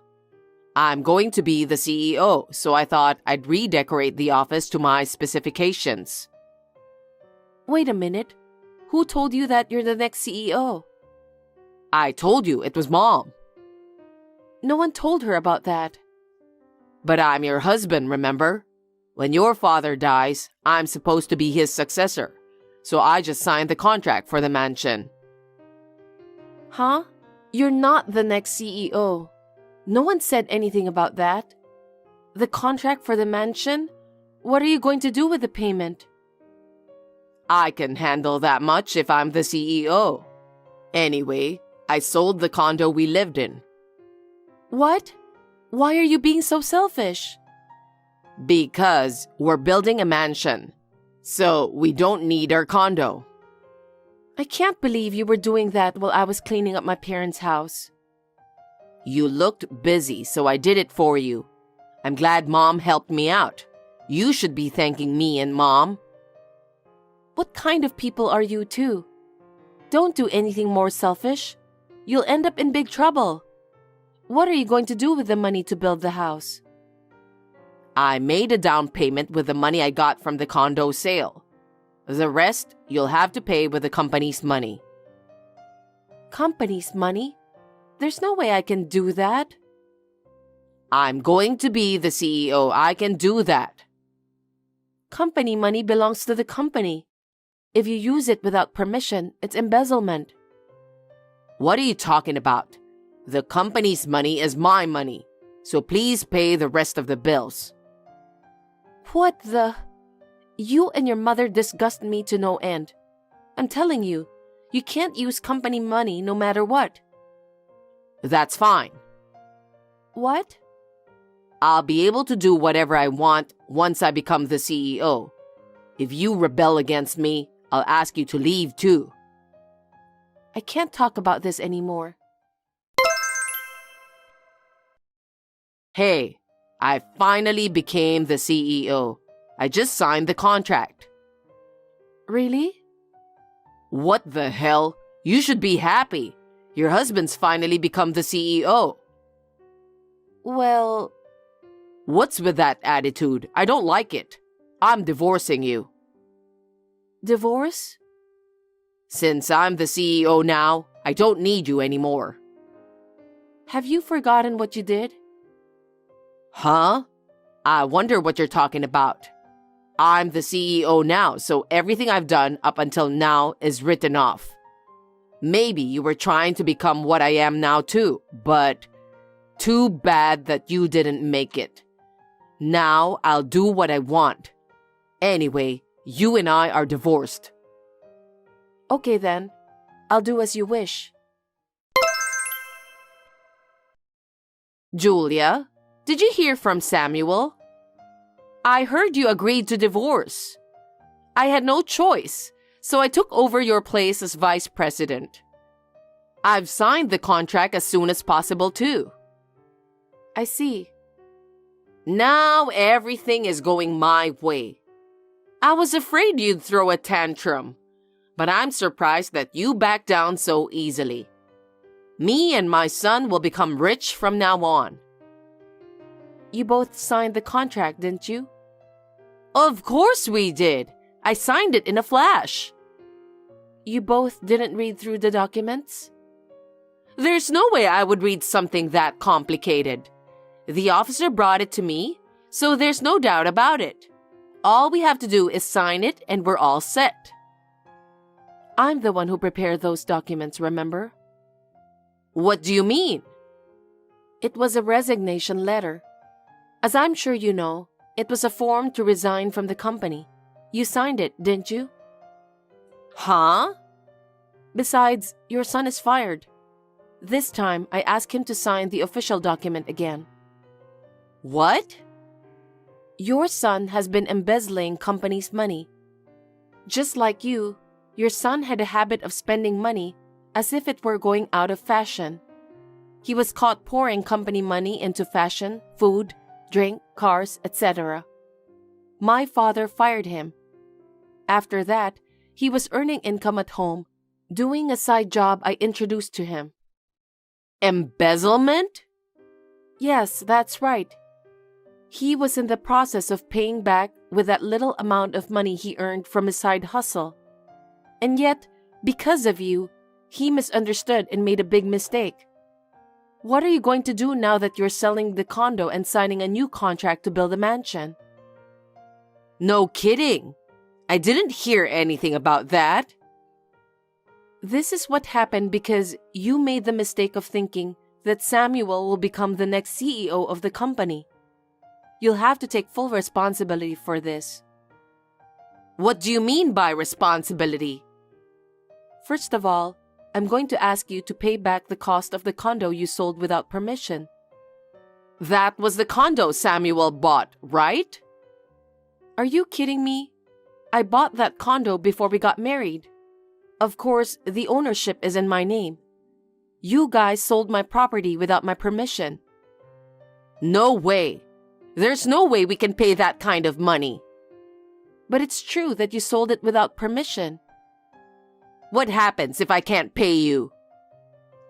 Speaker 3: I'm going to be the CEO, so I thought I'd redecorate the office to my specifications.
Speaker 2: Wait a minute. Who told you that you're the next CEO?
Speaker 3: I told you it was Mom.
Speaker 2: No one told her about that.
Speaker 3: But I'm your husband, remember? When your father dies, I'm supposed to be his successor. So I just signed the contract for the mansion.
Speaker 2: Huh? You're not the next CEO. No one said anything about that. The contract for the mansion? What are you going to do with the payment?
Speaker 3: I can handle that much if I'm the CEO. Anyway, I sold the condo we lived in.
Speaker 2: What? Why are you being so selfish?
Speaker 3: Because we're building a mansion. So we don't need our condo.
Speaker 2: I can't believe you were doing that while I was cleaning up my parents' house.
Speaker 3: You looked busy, so I did it for you. I'm glad Mom helped me out. You should be thanking me and Mom.
Speaker 2: What kind of people are you too? Don't do anything more selfish. You'll end up in big trouble. What are you going to do with the money to build the house?
Speaker 3: I made a down payment with the money I got from the condo sale. The rest, you'll have to pay with the company's money.
Speaker 2: Company's money? There's no way I can do that.
Speaker 3: I'm going to be the CEO. I can do that.
Speaker 2: Company money belongs to the company. If you use it without permission, it's embezzlement.
Speaker 3: What are you talking about? The company's money is my money. So please pay the rest of the bills.
Speaker 2: What the? You and your mother disgust me to no end. I'm telling you, you can't use company money no matter what.
Speaker 3: That's fine.
Speaker 2: What?
Speaker 3: I'll be able to do whatever I want once I become the CEO. If you rebel against me, I'll ask you to leave too.
Speaker 2: I can't talk about this anymore.
Speaker 3: Hey, I finally became the CEO. I just signed the contract.
Speaker 2: Really?
Speaker 3: What the hell? You should be happy. Your husband's finally become the CEO.
Speaker 2: Well...
Speaker 3: What's with that attitude? I don't like it. I'm divorcing you.
Speaker 2: Divorce?
Speaker 3: Since I'm the CEO now, I don't need you anymore.
Speaker 2: Have you forgotten what you did?
Speaker 3: Huh? I wonder what you're talking about. I'm the CEO now, so everything I've done up until now is written off. Maybe you were trying to become what I am now too, but too bad that you didn't make it. Now I'll do what I want. Anyway, you and I are divorced.
Speaker 2: Okay then, I'll do as you wish.
Speaker 3: Julia, did you hear from Samuel? I heard you agreed to divorce. I had no choice, so I took over your place as vice president. I've signed the contract as soon as possible too.
Speaker 2: I see.
Speaker 3: Now everything is going my way. I was afraid you'd throw a tantrum, but I'm surprised that you backed down so easily. Me and my son will become rich from now on.
Speaker 2: You both signed the contract, didn't you?
Speaker 3: Of course we did. I signed it in a flash.
Speaker 2: You both didn't read through the documents?
Speaker 3: There's no way I would read something that complicated. The officer brought it to me, so there's no doubt about it. All we have to do is sign it and we're all set. I'm the one who prepared those documents, remember? What do you mean? It was a resignation letter. As I'm sure you know, it was a form to resign from the company. You signed it, didn't you? Huh? Besides, your son is fired. This time, I asked him to sign the official document again. What? Your son has been embezzling company's money. Just like you, your son had a habit of spending money as if it were going out of fashion. He was caught pouring company money into fashion, food, drink, cars, etc. My father fired him. After that, he was earning income at home, doing a side job I introduced to him. Embezzlement? Yes, that's right. He was in the process of paying back with that little amount of money he earned from his side hustle. And yet, because of you, he misunderstood and made a big mistake. What are you going to do now that you're selling the condo and signing a new contract to build a mansion? No kidding. I didn't hear anything about that. This is what happened because you made the mistake of thinking that Samuel will become the next CEO of the company. You'll have to take full responsibility for this. What do you mean by responsibility? First of all, I'm going to ask you to pay back the cost of the condo you sold without permission. That was the condo Samuel bought, right? Are you kidding me? I bought that condo before we got married. Of course, the ownership is in my name. You guys sold my property without my permission. No way. There's no way we can pay that kind of money. But it's true that you sold it without permission. What happens if I can't pay you?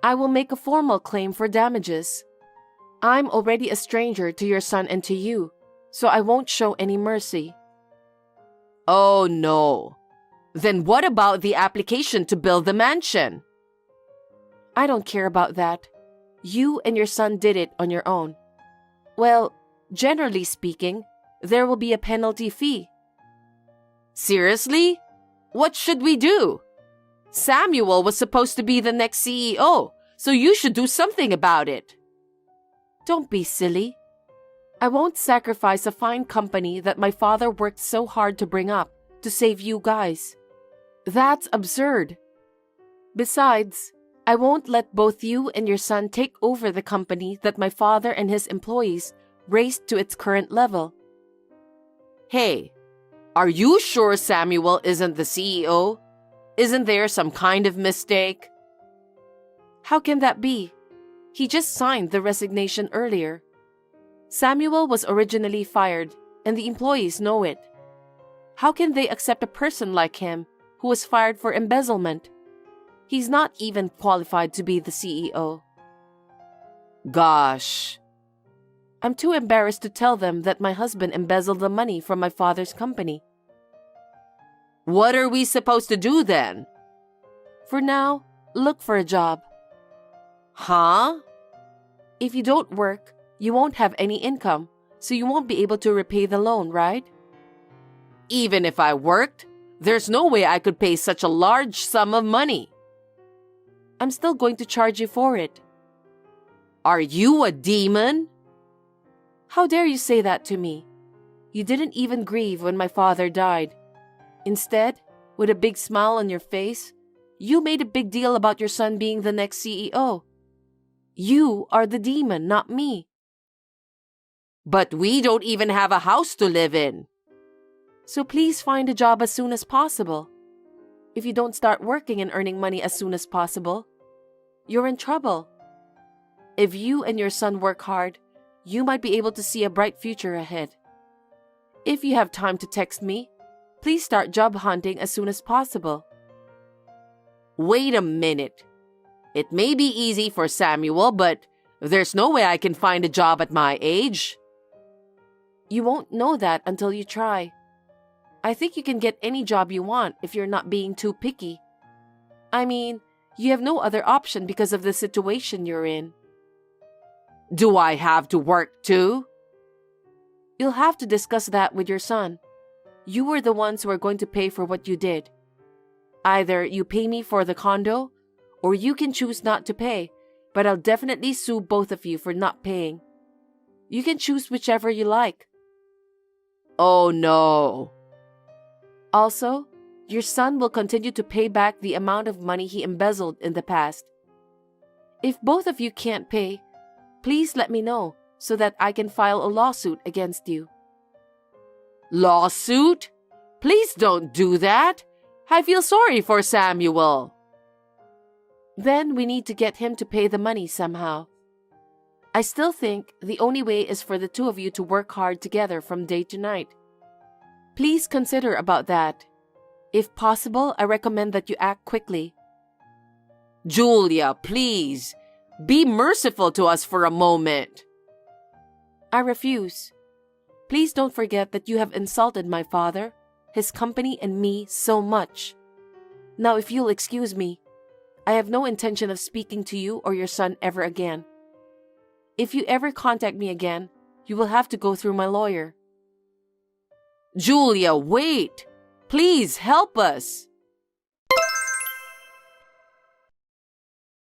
Speaker 3: I will make a formal claim for damages. I'm already a stranger to your son and to you, so I won't show any mercy. Oh no. Then what about the application to build the mansion? I don't care about that. You and your son did it on your own. Well, generally speaking, there will be a penalty fee. Seriously? What should we do? Samuel was supposed to be the next CEO, so you should do something about it. Don't be silly. I won't sacrifice a fine company that my father worked so hard to bring up to save you guys. That's absurd. Besides, I won't let both you and your son take over the company that my father and his employees raised to its current level. Hey, are you sure Samuel isn't the CEO? Isn't there some kind of mistake? How can that be? He just signed the resignation earlier. Samuel was originally fired, and the employees know it. How can they accept a person like him who was fired for embezzlement? He's not even qualified to be the CEO. Gosh. I'm too embarrassed to tell them that my husband embezzled the money from my father's company. What are we supposed to do then? For now, look for a job. Huh? If you don't work, you won't have any income, so you won't be able to repay the loan, right? Even if I worked, there's no way I could pay such a large sum of money. I'm still going to charge you for it. Are you a demon? How dare you say that to me? You didn't even grieve when my father died. Instead, with a big smile on your face, you made a big deal about your son being the next CEO. You are the demon, not me. But we don't even have a house to live in. So please find a job as soon as possible. If you don't start working and earning money as soon as possible, you're in trouble. If you and your son work hard, you might be able to see a bright future ahead. If you have time to text me, please start job hunting as soon as possible. Wait a minute. It may be easy for Samuel, but there's no way I can find a job at my age. You won't know that until you try. I think you can get any job you want if you're not being too picky. I mean, you have no other option because of the situation you're in. Do I have to work too? You'll have to discuss that with your son. You were the ones who are going to pay for what you did. Either you pay me for the condo, or you can choose not to pay, but I'll definitely sue both of you for not paying. You can choose whichever you like. Oh no. Also, your son will continue to pay back the amount of money he embezzled in the past. If both of you can't pay, please let me know so that I can file a lawsuit against you. Lawsuit? Please don't do that. I feel sorry for Samuel. Then we need to get him to pay the money somehow. I still think the only way is for the two of you to work hard together from day to night. Please consider about that. If possible, I recommend that you act quickly. Julia, please, be merciful to us for a moment. I refuse. Please don't forget that you have insulted my father, his company, and me so much. Now, if you'll excuse me, I have no intention of speaking to you or your son ever again. If you ever contact me again, you will have to go through my lawyer. Julia, wait! Please help us!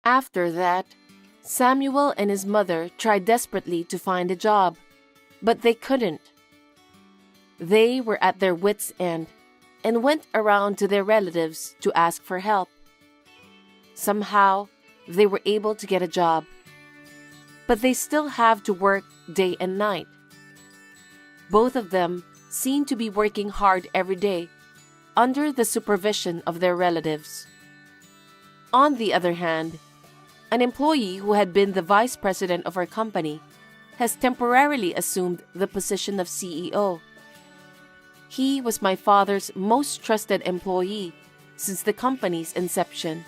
Speaker 3: After that, Samuel and his mother tried desperately to find a job, but they couldn't. They were at their wits' end and went around to their relatives to ask for help. Somehow, they were able to get a job, but they still have to work day and night. Both of them seem to be working hard every day under the supervision of their relatives. On the other hand, an employee who had been the vice president of our company has temporarily assumed the position of CEO. He was my father's most trusted employee since the company's inception.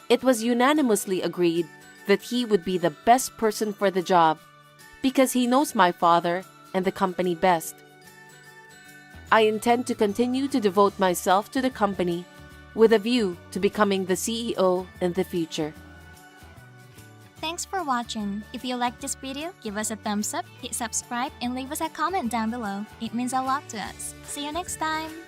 Speaker 3: It was unanimously agreed that he would be the best person for the job because he knows my father and the company best. I intend to continue to devote myself to the company with a view to becoming the CEO in the future.
Speaker 4: Thanks for watching. If you liked this video, give us a thumbs up, hit subscribe, and leave us a comment down below. It means a lot to us. See you next time!